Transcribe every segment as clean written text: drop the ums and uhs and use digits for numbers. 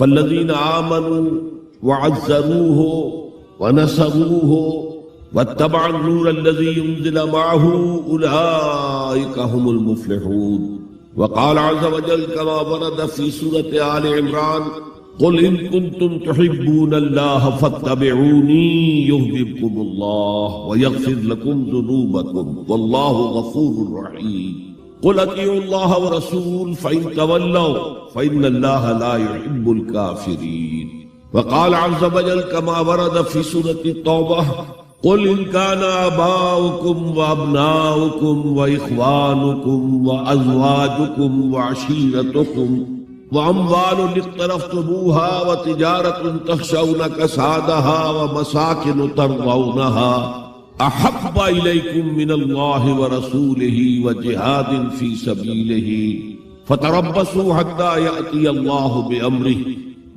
فالذین آمنوا وعزروه ونصروه واتبعوا النور الذي انزل معه أولئك هم المفلحون. وقال عز وجل كما ورد في سورة آل عمران قل إن كنتم تحبون الله فاتبعوني يحببكم الله ويغفر لكم ذنوبكم والله غفور رحيم. قل اطیعوا اللہ ورسول فإن تولوا فإن اللہ لا يحب الكافرین. وقال عز وجل كما ورد في سورة التوبة قل إن كان آباؤكم وأبناؤكم وإخوانكم وأزواجكم وعشيرتكم وأموال اقترفتموها وتجارة تخشون كسادها ومساكن ترضونها أحب إليكم من الله ورسوله وجهاد في سبيله فتربصوا حتى يأتي الله بأمره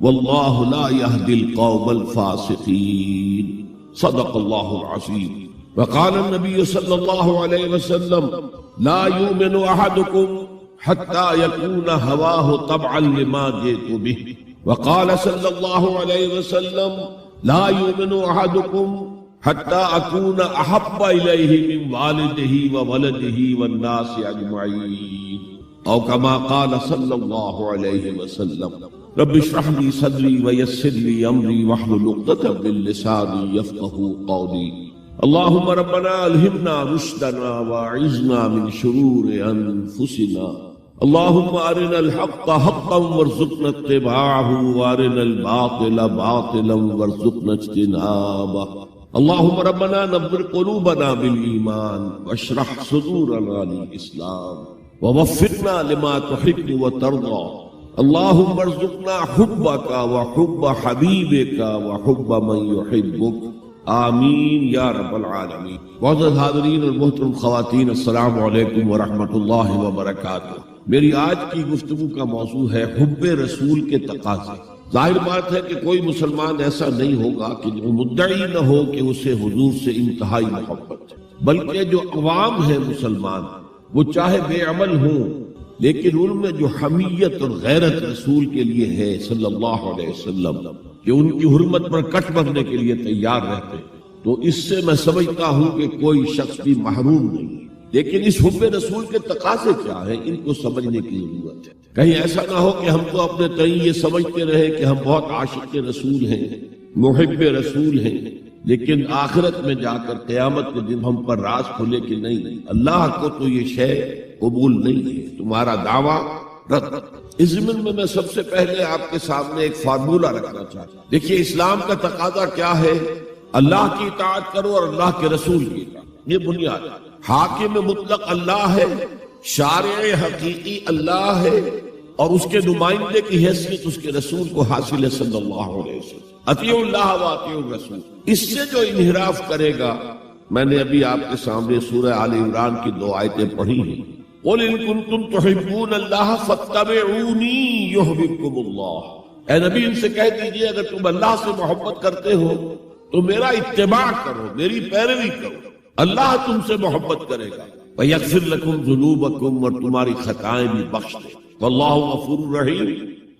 والله لا يهدي القوم الفاسقين. صدق الله العظيم. وقال النبي صلى الله عليه وسلم لا يؤمن أحدكم حتى يكون هواه طبعا لما جئت به. وقال صلى الله عليه وسلم لا يؤمن أحدكم حتى أكون أحب إليه من والده وولده والناس أجمعين أو كما قال صلى الله عليه وسلم. رب اشرح لي صدري ويسر لي أمري واحلل عقدة من لساني يفقهوا قولي. اللهم ربنا ألهمنا رشدنا وأعذنا من شرور أنفسنا. اللهم أرنا الحق حقا وارزقنا اتباعه وأرنا الباطل باطلا وارزقنا اجتنابه. اللهم ربنا نور قلوبنا بالإيمان واشرح صدورنا للإسلام ووفقنا لما تحب وترضى. اللهم ارزقنا حبك وحب حبيبك وحب من يحبك. آمین یا رب العالمین. معزز حاضرین اور محترم خواتین، السلام علیکم ورحمۃ اللہ وبرکاتہ. میری آج کی گفتگو کا موضوع ہے حب رسول کے تقاضے. ظاہر بات ہے کہ کوئی مسلمان ایسا نہیں ہوگا کہ جو مدعی نہ ہو کہ اسے حضور سے انتہائی محبت ہے، بلکہ جو عوام ہے مسلمان وہ چاہے بے عمل ہوں لیکن ان میں جو حمیت اور غیرت رسول کے لیے ہے صلی اللہ علیہ وسلم کہ ان کی حرمت پر کٹ بھرنے کے لیے تیار رہتے، تو اس سے میں سمجھتا ہوں کہ کوئی شخص بھی محروم نہیں. لیکن اس حب رسول کے تقاضے کیا ہیں، ان کو سمجھنے کی ضرورت ہے. کہیں ایسا نہ ہو کہ ہم تو اپنے تئیں یہ سمجھتے رہے کہ ہم بہت عاشق رسول ہیں، محب رسول ہیں، لیکن آخرت میں جا کر قیامت کے دن ہم پر راز کھلے کہ نہیں، اللہ کو تو یہ شے قبول نہیں ہے، تمہارا دعویٰ رد. اس ضمن میں سب سے پہلے آپ کے سامنے ایک فارمولہ رکھنا چاہتا ہوں. دیکھیے اسلام کا تقاضا کیا ہے؟ اللہ کی اطاعت کرو اور اللہ کے رسول کی اطاعت. یہ بنیاد. حاکم مطلق اللہ ہے، شارع حقیقی اللہ ہے، اور اس کے نمائندے کی حیثیت اس کے رسول کو حاصل ہے صلی اللہ علیہ وسلم. اطیعوا اللہ و اطیعوا الرسول. اس سے جو انحراف کرے گا، میں نے ابھی آپ کے سامنے سورہ آل عمران کی 2 آیتیں پڑھی ہیں. قل ان کنتم تحبون اللہ فاتبعونی یحببکم اللہ. اے نبی ان سے کہہ دیجئے اگر تم اللہ سے محبت کرتے ہو تو میرا اتباع کرو، میری پیروی کرو، اللہ تم سے محبت کرے گا. وَيَغْفِرْ لَكُمْ ذُنُوبَكُمْ، اور تمہاری خطائیں بھی بخش دے. وَاللَّهُ غَفُورٌ رَحِيمٌ،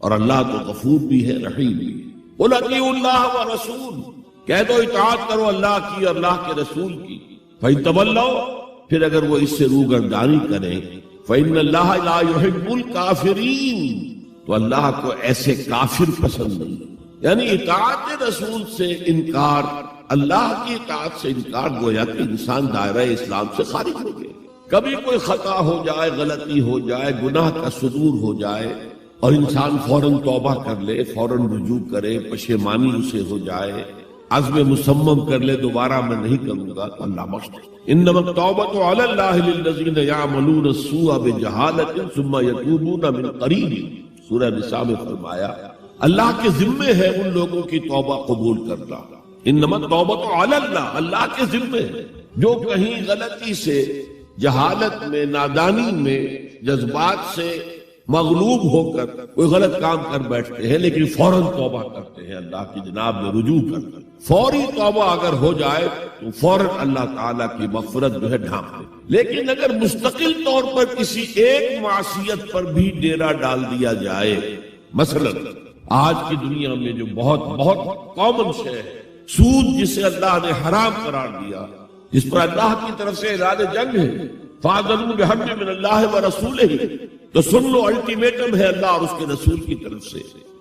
اور اللہ تو غفور بھی ہے رحیم بھی. قُلْ اطیعوا اللہ وَرَسُولَهُ، کہہ دو اطاعت کرو اللہ کی اور اللہ کے رسول کی. فَإِن تَوَلَّوْا، پھر اگر وہ اس سے روگردانی کریں، فَإِنَّ اللَّهَ لَا يُحِبُّ الْكَافِرِينَ، تو اللہ کو ایسے کافر پسند نہیں. یعنی اطاعت رسول سے انکار، اللہ کی اطاعت سے انکار، گویا کہ انسان دائرہ اسلام سے خارج ہو گئے. کبھی کوئی خطا ہو جائے، غلطی ہو جائے، گناہ کا صدور ہو جائے اور انسان فوراً توبہ کر لے، فوراً رجوع کرے، پشیمانی اسے ہو جائے، عزم مصمم کر لے دوبارہ میں نہیں کروں گا، تو اللہ بخش دے. انما التوبۃ علی اللہ للذین یعملون السوء بجہالۃ ثم یتوبون من قریب. سورہ نساء میں فرمایا اللہ کے ذمے ہے ان لوگوں کی توبہ قبول کرنا. انما التوبۃ علی اللہ، اللہ کے ذمے ہے. جو کہیں غلطی سے، جہالت میں، نادانی میں، جذبات سے مغلوب ہو کر کوئی غلط کام کر بیٹھتے ہیں لیکن فوراً توبہ کرتے ہیں، اللہ کی جناب میں رجوع کرتے ہیں، فوری توبہ اگر ہو جائے تو فوراً اللہ تعالیٰ کی مغفرت جو ہے ڈھانپ دے. لیکن اگر مستقل طور پر کسی ایک معصیت پر بھی ڈیرا ڈال دیا جائے، مثلا آج کی دنیا میں جو بہت بہت کامن شے ہے سود، جسے اللہ نے حرام قرار دیا، جس پر اللہ کی طرف سے اعلان جنگ ہے، فَأَذَنُوا بِحَرْبٍ مِّنَ اللَّهِ وَرَسُولِهِ، تو سن لو الٹیمیٹم ہے اللہ اور اس کے رسول کی طرف سے،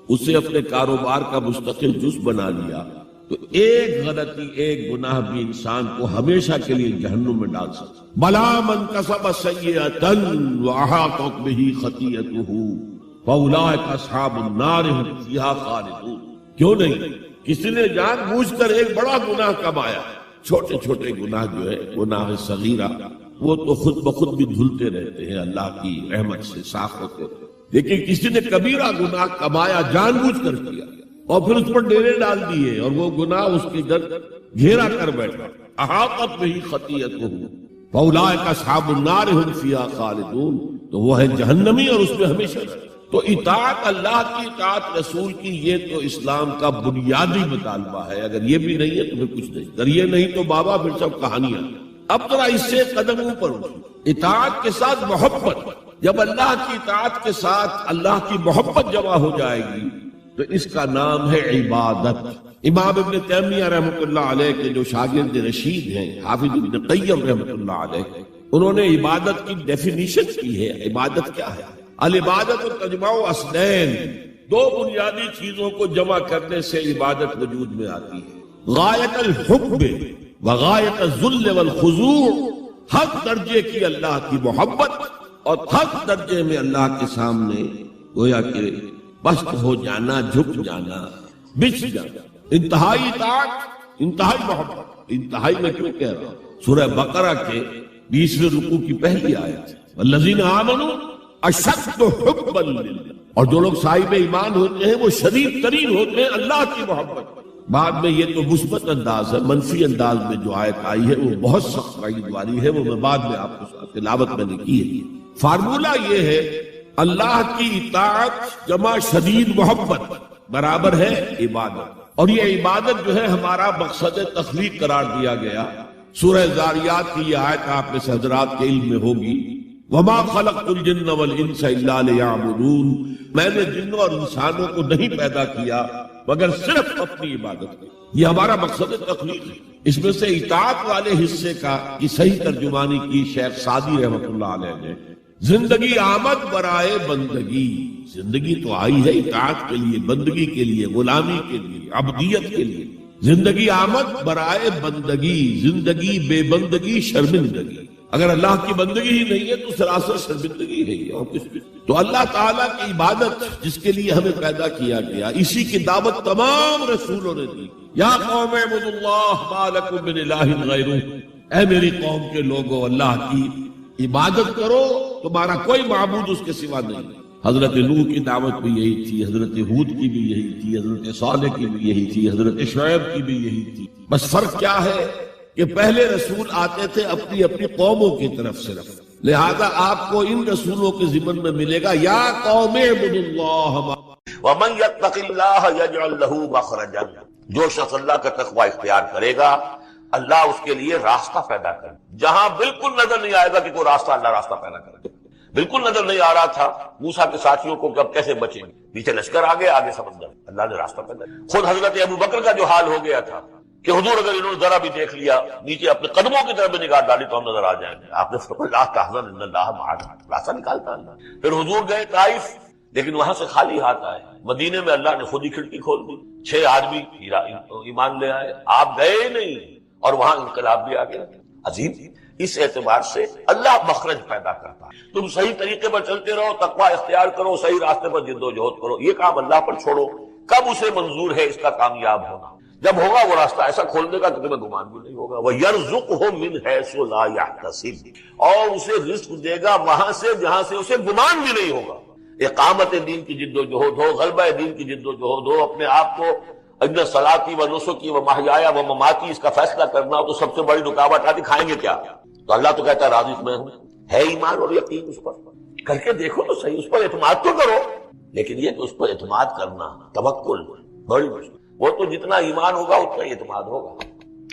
اسے اپنے کاروبار کا مستقل جز بنا لیا، تو ایک غلطی، ایک گناہ بھی انسان کو ہمیشہ کے لیے جہنم میں ڈال سکتا۔ بَلَا مَن كَسَبَ سَيِّئَةً وَأَحَاطَتْ بِهِ خَطِيئَتُهُ فَأُولَٰئِكَ أَصْحَابُ النَّارِ هُمْ فِيهَا خَالِدُونَ۔ کیوں نہیں؟ کسی نے جان بوجھ کر ایک بڑا گناہ کمایا، چھوٹے چھوٹے گناہ جو ہے گناہ صغیرہ وہ تو خود بخود بھی دھلتے رہتے ہیں، اللہ کی رحمت سے صاف ہوتے ہیں، لیکن کسی نے کبیرہ گناہ کمایا، جان بوجھ کر کیا اور پھر اس پر ڈیرے ڈال دیے اور وہ گناہ اس کے گرد گھیرا کر بیٹھا، احاطت بہ خطیئتہ فاولئک اصحاب النار ھم فیہا خالدون، تو وہ ہے جہنمی اور اس میں ہمیشہ رہے۔ تو اطاعت اللہ کی، اطاعت رسول کی، یہ تو اسلام کا بنیادی مطالبہ ہے۔ اگر یہ بھی نہیں ہے تو پھر کچھ نہیں، اگر یہ نہیں تو بابا پھر سب کہانیاں۔ اب ذرا اس سے قدم اوپر اٹھو، اطاعت کے ساتھ محبت، جب اللہ کی اطاعت کے ساتھ اللہ کی محبت جمع ہو جائے گی تو اس کا نام ہے عبادت۔ امام ابن تیمیہ رحمۃ اللہ علیہ کے جو شاگرد رشید ہیں، حافظ ابن قیم رحمۃ اللہ علیہ، انہوں نے عبادت کی ڈیفینیشن کی ہے۔ عبادت کیا ہے؟ العبادت تجمع اصلین، دو بنیادی چیزوں کو جمع کرنے سے عبادت وجود میں آتی ہے، غایت الحب وغایت الذل والخضوع، حق درجے کی اللہ کی محبت اور حق درجے میں اللہ کے سامنے گویا کہ پست ہو جانا، جھک جانا، بچ جانا، انتہائی اطاعت، انتہائی محبت۔ انتہائی میں کیوں کہہ رہا ہوں؟ سورہ بقرہ کے 20ویں رکوع کی پہلی آیت، والذین آمنوا اشد حبا للہ، اور جو لوگ صاحب ایمان ہوتے ہیں وہ شدید ترین ہوتے ہیں اللہ کی محبت۔ بعد میں یہ تو مثبت انداز ہے، منفی انداز میں جو آیت آئی ہے وہ بہت سخت وعید والی ہے، وہ میں بعد میں آپ کو تلاوت میں نے کی ہے۔ فارمولہ یہ ہے، اللہ کی اطاعت جمع شدید محبت برابر ہے عبادت، اور یہ عبادت جو ہے ہمارا مقصد تخلیق قرار دیا گیا۔ سورہ ذاریات کی یہ آیت آپ میں سے حضرات کے علم میں ہوگی، وما خلقت الجن والانس الا لیعبدون، میں نے جنوں اور انسانوں کو نہیں پیدا کیا مگر صرف اپنی عبادت کی۔ یہ ہمارا مقصد تخلیق ہے۔ اس میں سے اطاعت والے حصے کا کی صحیح ترجمانی کی شیخ سعدی رحمۃ اللہ علیہ نے، زندگی آمد برائے بندگی، زندگی تو آئی ہے اطاعت کے لیے، بندگی کے لیے، غلامی کے لیے، عبدیت کے لیے۔ زندگی آمد برائے بندگی، زندگی بے بندگی شرمندگی۔ اگر اللہ کی بندگی ہی نہیں ہے تو سراسر شرمندگی ہے اور کس کی؟ تو اللہ تعالیٰ کی عبادت جس کے لیے ہمیں پیدا کیا گیا، اسی کی دعوت تمام رسولوں نے دی۔ یا قوم اعبدوا اللہ ما لکم من الہ غیرہ، اے میری قوم کے لوگوں، اللہ کی عبادت کرو، تمہارا کوئی معبود اس کے سوا نہیں۔ حضرت نوح کی دعوت بھی یہی تھی، حضرت ہود کی بھی یہی تھی، حضرت صالح کی بھی یہی تھی، حضرت شعیب کی بھی یہی تھی۔ بس فرق کیا ہے کہ پہلے رسول آتے تھے اپنی اپنی قوموں کی طرف صرف، لہذا آپ کو ان رسولوں کے ضمن میں ملے گا یا قوم اعبدوا اللہ ومن یتق اللہ یجعل لہ مخرجا، جو شخص اللہ کا تقوی اختیار کرے گا اللہ اس کے لیے راستہ پیدا کرے، جہاں بالکل نظر نہیں آئے گا کہ کوئی راستہ، اللہ راستہ پیدا کرے۔ بالکل نظر نہیں آ رہا تھا موسیٰ کے ساتھیوں کو کہ اب کیسے بچیں گے، پیچھے لشکر آگے، آگے سمندر، اللہ نے راستہ پیدا کیا۔ خود حضرت ابو بکر کا جو حال ہو گیا تھا کہ حضور اگر انہوں نے ذرا بھی دیکھ لیا، نیچے اپنے قدموں کی طرف بھی نگاہ ڈالی تو ہم نظر آ جائیں گے، آپ نے فرمایا لا تحزن ان اللہ معنا، راستہ نکالتا اللہ۔ پھر حضور گئے طائف، لیکن وہاں سے خالی ہاتھ آئے۔ مدینے میں اللہ نے خود ہی کھڑکی کھول دی، 6 آدمی ایمان لے آئے، آپ گئے ہی نہیں، اور وہاں انقلاب بھی آ گیا۔ عظیم، اس اعتبار سے اللہ مخرج پیدا کرتا ہے۔ تم صحیح طریقے پر چلتے رہو، تقوی اختیار کرو، صحیح راستے پر جد و جہد کرو، یہ کام اللہ پر چھوڑو۔ کب اسے منظور ہے اس کا کامیاب ہونا؟ جب ہوگا وہ راستہ ایسا کھول دے گا کہ تمہیں گمان بھی نہیں ہوگا۔ وَيَرْزُقْهُ مِنْ حَيْثُ لَا يَحْتَسِبُ، اور اسے رزق دے گا وہاں سے جہاں سے اسے گمان بھی نہیں ہوگا۔ اقامت دین کی جد و جہد ہو، غلبہ دین کی جد و جہد ہو، اپنے آپ کو ان صلاتی و نسکی و محیایا و مماتی اس کا فیصلہ کرنا ہو تو سب سے بڑی رکاوٹ آتی، کھائیں گے کیا؟ تو اللہ تو کہتا ہے راضی میں ہوں، ہے ایمان اور یقین اس پر، کر کے دیکھو تو صحیح، اس پر اعتماد تو کرو۔ لیکن یہ کہ اس پر اعتماد کرنا، توکل، بڑی مشکل۔ وہ تو جتنا ایمان ہوگا اتنا اعتماد ہوگا،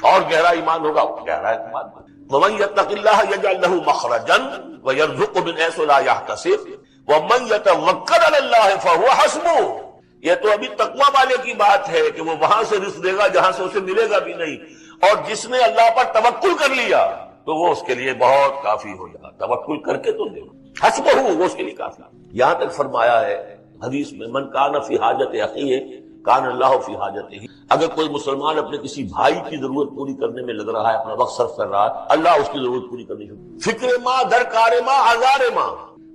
اور گہرا ایمان ہوگا گہرا اعتماد ہوگا۔ وَمَن يَتَّقِ اللَّهَ يَجْعَل لَّهُ مَخْرَجًا وَيَرْزُقْهُ مِنْ حَيْثُ لَا يَحْتَسِبُ وَمَن يَتَوَكَّلْ عَلَى اللَّهِ فَهُوَ حَسْبُهُ، یہ تو ابھی تقویٰ والے کی بات ہے کہ وہ وہاں سے رزق دے گا جہاں سے اسے ملے گا بھی نہیں، اور جس نے اللہ پر توکل کر لیا تو وہ اس کے لیے بہت کافی ہو جائے گا. توکل کر کے تو دے حسبہ، وہ اس کے لیے کافی. یہاں تک فرمایا ہے حدیث میں من کان فی حاجت اخیہ کان اللہ فی حاجتہ. اگر کوئی مسلمان اپنے کسی بھائی کی ضرورت پوری کرنے میں لگ رہا ہے، اپنا وقت صرف کر رہا ہے، اللہ اس کی ضرورت پوری کرنی چاہیے. فکر ماں در کار ماں ہزار ماں،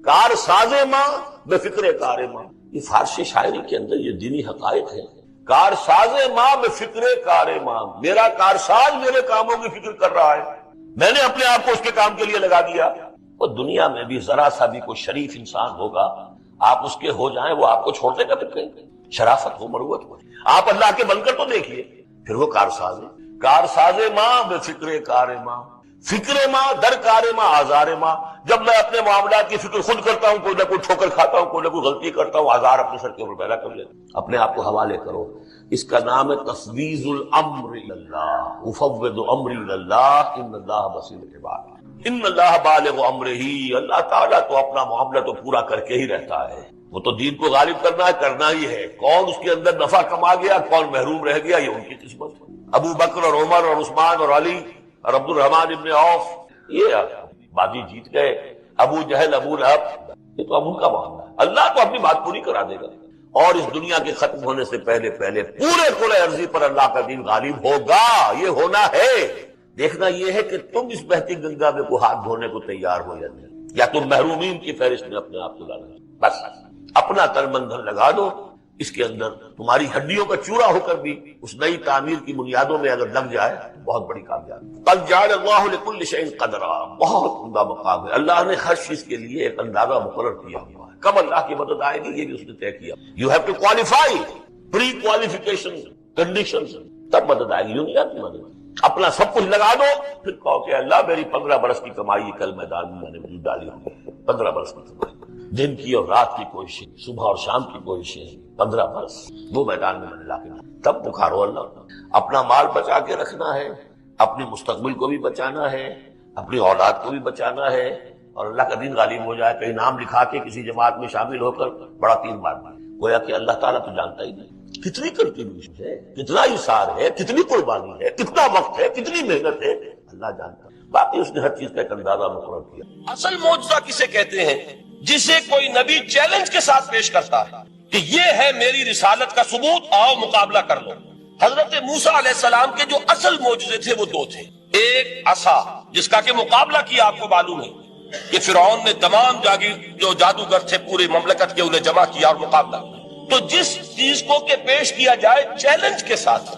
کار ساز ماں بے فکر کار ماں. یہ فارسی شاعری کے اندر یہ دینی حقائق ہے. کار ساز ماں بے فکر کار ماں، میرا کارساز میرے کاموں کی فکر کر رہا ہے، میں نے اپنے آپ کو اس کے کام کے لیے لگا دیا. اور دنیا میں بھی ذرا سا بھی کوئی شریف انسان ہوگا، آپ اس کے ہو جائیں، وہ آپ کو چھوڑ دے گا. پھر کہیں شرافت ہو، مروت ہو، آپ اللہ کے بن کر تو دیکھیے. پھر وہ کارساز ہے. کارساز ماں بے فکر کار ماں، فکر ماں در کار ماں آزار ماں. جب میں اپنے معاملات کی فکر خود کرتا ہوں، کوئی نہ کوئی ٹھوکر کھاتا ہوں، کوئی نہ کوئی غلطی کرتا ہوں، آزار اپنے سر کے اوپر پیدا کر لیتا ہوں. اپنے آپ کو حوالے کرو. اس کا نام ہے تفویض الامر اللہ. افوض امری اللہ ان اللہ بصیر بالعباد. ان اللہ بالغ امرہ، اللہ تعالیٰ تو اپنا معاملہ تو پورا کر کے ہی رہتا ہے. وہ تو دین کو غالب کرنا ہی ہے. کون اس کے اندر نفع کما گیا، کون محروم رہ گیا، یہ ان کی قسمت ہے. ابو بکر اور عمر اور عثمان اور علی اور عبد الرحمن ابن عوف یہ بازی جیت گئے. ابو جہل، ابو لہب، یہ تو اب ان کا معاملہ ہے. اللہ تو اپنی بات پوری کرا دے گا، اور اس دنیا کے ختم ہونے سے پہلے پورے کل عرضی پر اللہ کا دین غالب ہوگا. یہ ہونا ہے. دیکھنا یہ ہے کہ تم اس بہتی گنگا میں کو ہاتھ دھونے کو تیار ہو یا نہیں، یا تم محرومین کی فہرست میں اپنے آپ کو لانا. بس اپنا تن من دھن لگا دو اس کے اندر. تمہاری ہڈیوں کا چورا ہو کر بھی اس نئی تعمیر کی بنیادوں میں اگر لگ جائے تو بہت بڑی کامیابی. قد جعل اللہ لكل شيء قدرا، بہت عمدہ مقام ہے. اللہ نے ہر چیز کے لیے ایک اندازہ مقرر کیا ہوا ہے. کب اللہ کی مدد آئے گی یہ بھی اس نے طے کیا. You have to qualify, pre qualification conditions, تب مدد آئے گی. یوں نہیں آتی مدد. اپنا سب کچھ لگا دو، پھر کہو کہ اللہ میری 15 برس کی کمائی کل میدان میں نے مجھے ڈالی ہوئی. 15 برس کی کمائی، دن کی اور رات کی کوششیں، صبح اور شام کی کوششیں، 15 برس وہ میدان میں نے لا کے ڈالی. تب پکارو اللہ. اپنا مال بچا کے رکھنا ہے، اپنے مستقبل کو بھی بچانا ہے، اپنی اولاد کو بھی بچانا ہے، اور اللہ کا دین غالب ہو جائے. کہیں نام لکھا کے کسی جماعت میں شامل ہو کر بڑا تین بار گویا کہ اللہ تعالیٰ تو جانتا ہی نہیں کتنی کنٹریبیوشن ہے، کتنا اثار ہے، کتنی قربانی ہے، کتنا وقت ہے، کتنی محنت ہے. اللہ جانتا ہے. باقی اس نے ہر چیز کا ایک اندازہ مقرر کیا. اصل معجزہ کسے کہتے ہیں؟ جسے کوئی نبی چیلنج کے ساتھ پیش کرتا ہے کہ یہ ہے میری رسالت کا ثبوت، آؤ مقابلہ کر لو. حضرت موسیٰ علیہ السلام کے جو اصل معجزے تھے وہ 2 تھے. ایک عصا جس کا کہ مقابلہ کیا، آپ کو معلوم ہے کہ فرعون نے تمام جو جادوگر تھے پوری مملکت کے انہیں جمع کیا اور مقابلہ. تو جس چیز کو کہ پیش کیا جائے چیلنج کے ساتھ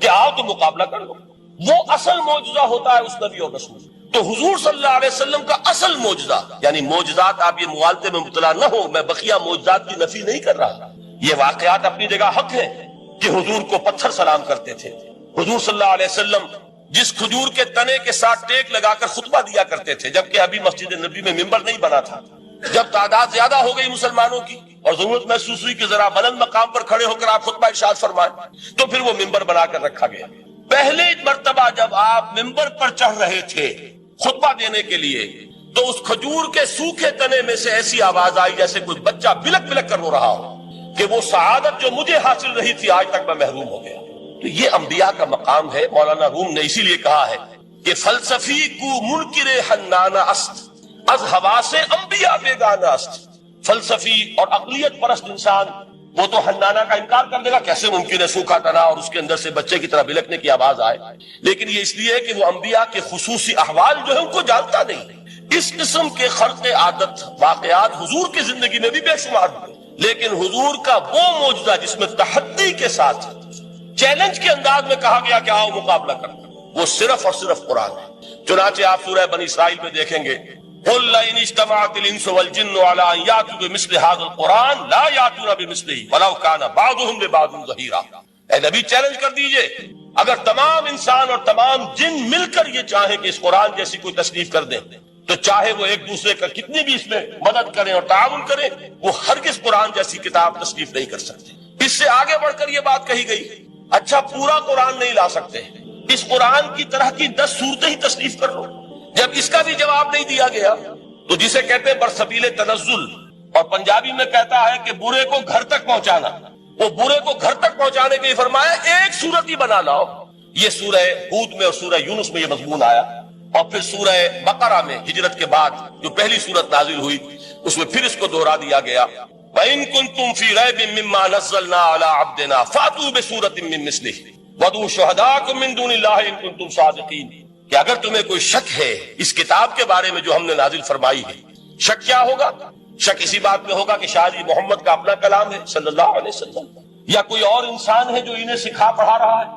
کہ آؤ تو مقابلہ کر لو، وہ اصل معجزہ ہوتا ہے اس نبی اور رسول. تو حضور صلی اللہ علیہ وسلم کا اصل معجزہ، یعنی معجزات، آپ یہ موالتے میں مبتلا نہ ہو، میں بقیہ معجزات کی نفی نہیں کر رہا. یہ واقعات اپنی جگہ حق ہیں کہ حضور کو پتھر سلام کرتے تھے. حضور صلی اللہ علیہ وسلم جس کھجور کے تنے کے ساتھ ٹیک لگا کر خطبہ دیا کرتے تھے، جبکہ ابھی مسجد نبی میں ممبر نہیں بنا تھا. جب تعداد زیادہ ہو گئی مسلمانوں کی اور ضرورت محسوس ہوئی کہ ذرا بلند مقام پر کھڑے ہو کر آپ خطبہ ارشاد فرمائیں، تو پھر وہ ممبر بنا کر رکھا گیا. پہلے مرتبہ جب آپ ممبر پر چڑھ رہے تھے خطبہ دینے کے لیے، تو اس کھجور کے سوکھے تنے میں سے ایسی آواز آئی جیسے کوئی بچہ بلک بلک کر رو رہا ہو کہ وہ سعادت جو مجھے حاصل رہی تھی آج تک میں محروم ہو گیا. تو یہ انبیاء کا مقام ہے. مولانا روم نے اسی لیے کہا ہے کہ فلسفی کو منکر حنانہ است، از ہوا سے انبیاء بیگانہ است. فلسفی اور عقلیت پرست انسان وہ تو حنانہ کا انکار کر دے گا، کیسے ممکن ہے سوکھا تنا اور اس کے اندر سے بچے کی طرح بلکنے کی آواز آئے. لیکن یہ اس لیے کہ وہ انبیاء کے خصوصی احوال جو ہے ان کو جانتا نہیں. اس قسم کے خرق عادت واقعات حضور کی زندگی میں بھی بے شمار ہوئے، لیکن حضور کا وہ معجزہ جس میں تحدی کے ساتھ چیلنج کے انداز میں کہا گیا کہ آؤ مقابلہ کرنا، وہ صرف اور صرف قرآن ہے. چنانچہ آپ سورہ بنی اسرائیل میں دیکھیں گے قُلْ لَئِنِ اجْتَمَعَتِ الْإِنسُ وَالْجِنُّ عَلَىٰ أَن يَأْتُوا بِمِثْلِ هَٰذَا الْقُرْآنِ لَا يَأْتُونَ بِمِثْلِهِ وَلَوْ كَانَ بَعْضُهُمْ لِبَعْضٍ ظَهِيرًا. اے نبی چیلنج کر دیجئے، اگر تمام انسان اور تمام جن مل کر یہ چاہیں کہ اس قرآن جیسی کوئی تصنیف کر دیں، تو چاہے وہ ایک دوسرے کا کتنی بھی اس میں مدد کریں اور تعاون کریں، وہ ہرگز قرآن جیسی کتاب تصنیف نہیں کر سکتے. اس سے آگے بڑھ کر یہ بات کہی گئی، اچھا پورا قرآن نہیں لا سکتے، اس قرآن کی طرح کی 10 صورتیں ہی تصنیف کر لو. جب اس کا بھی جواب نہیں دیا گیا تو جسے کہتے ہیں برسبیل تنزل، اور پنجابی میں کہتا ہے کہ برے کو گھر تک پہنچانا، وہ برے کو گھر تک پہنچانے کے لیے فرمایا ایک سورت ہی بنا لاؤ. یہ سورہ ہود میں اور سورہ یونس میں یہ مضمون آیا، اور پھر سورہ بقرہ میں ہجرت کے بعد جو پہلی سورت نازل ہوئی اس میں پھر اس کو دوہرا دیا گیا. وَإِن كُنتُمْ فِي رَيْبٍ مِّمَّا نَزَّلْنَا عَلَىٰ عَبْدِنَا فَأْتُوا بِسُورَةٍ مِّن مِّثْلِهِ وَادْعُوا شُهَدَاءَكُم مِّن دُونِ اللَّهِ إِن كُنتُمْ صَادِقِينَ. کہ اگر تمہیں کوئی شک ہے اس کتاب کے بارے میں جو ہم نے نازل فرمائی ہے، شک کیا ہوگا؟ شک اسی بات میں ہوگا کہ شاید یہ محمد کا اپنا کلام ہے صلی اللہ علیہ وسلم، یا کوئی اور انسان ہے جو انہیں سکھا پڑھا رہا ہے.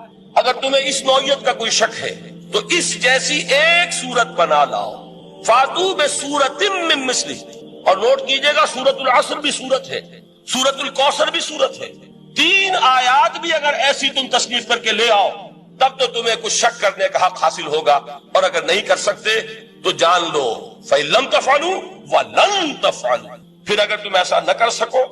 اگر تمہیں اس نوعیت کا کوئی شک ہے تو اس جیسی ایک سورت بنا لاؤ. فاتو بسورۃ من مثلہ. اور نوٹ کیجئے گا سورۃ العصر بھی سورت ہے، سورۃ الکوثر بھی سورت ہے. 3 آیات بھی اگر ایسی تم تصنیف کر کے لے آؤ تب تو تمہیں کچھ شک کرنے کا حق حاصل ہوگا. اور اگر نہیں کر سکتے تو جان لو فَإِن لَمْ تَفْعَلُوا وَلَن تَفْعَلُوا. پھر اگر تم ایسا نہ کر سکو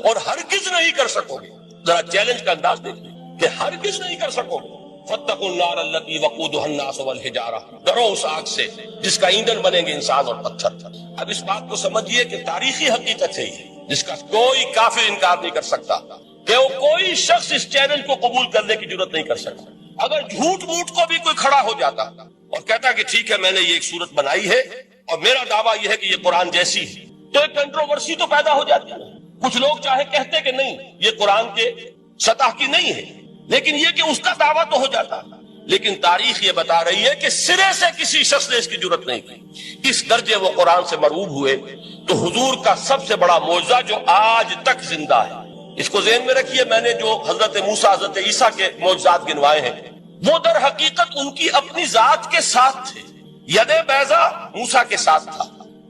اور ہرگز نہیں کر سکو گے، ذرا چیلنج کا انداز دیکھیں کہ ہرگز نہیں کر سکو گے. فَاتَّقُوا النَّارَ الَّتِي وَقُودُهَا النَّاسُ وَالْحِجَارَةُ. ڈرو اس آگ سے جس کا ایندھن بنیں گے انسان اور پتھر. اب اس بات کو سمجھیے کہ تاریخی حقیقت ہے یہ جس کا کوئی کافر انکار نہیں کر سکتا کہ وہ کوئی شخص اس چیلنج کو قبول کرنے کی جرات نہیں کر سکتا. اگر جھوٹ موٹ کو بھی کوئی کھڑا ہو جاتا اور کہتا کہ ٹھیک ہے میں نے یہ ایک سورت بنائی ہے اور میرا دعویٰ یہ ہے کہ یہ قرآن جیسی ہے، تو ایک کنٹروورسی تو پیدا ہو جاتی ہے. کچھ لوگ چاہے کہتے کہ نہیں یہ قرآن کے سطح کی نہیں ہے، لیکن یہ کہ اس کا دعویٰ تو ہو جاتا. لیکن تاریخ یہ بتا رہی ہے کہ سرے سے کسی شخص نے اس کی جرات نہیں کی. اس درجے وہ قرآن سے مرعوب ہوئے. تو حضور کا سب سے بڑا معجزہ جو آج تک زندہ ہے، اس کو ذہن میں رکھیے. میں نے جو حضرت موسیٰ حضرت عیسیٰ کے معجزات گنوائے ہیں وہ در حقیقت ان کی اپنی ذات کے ساتھ تھے. ید بیضا موسیٰ کے ساتھ تھا.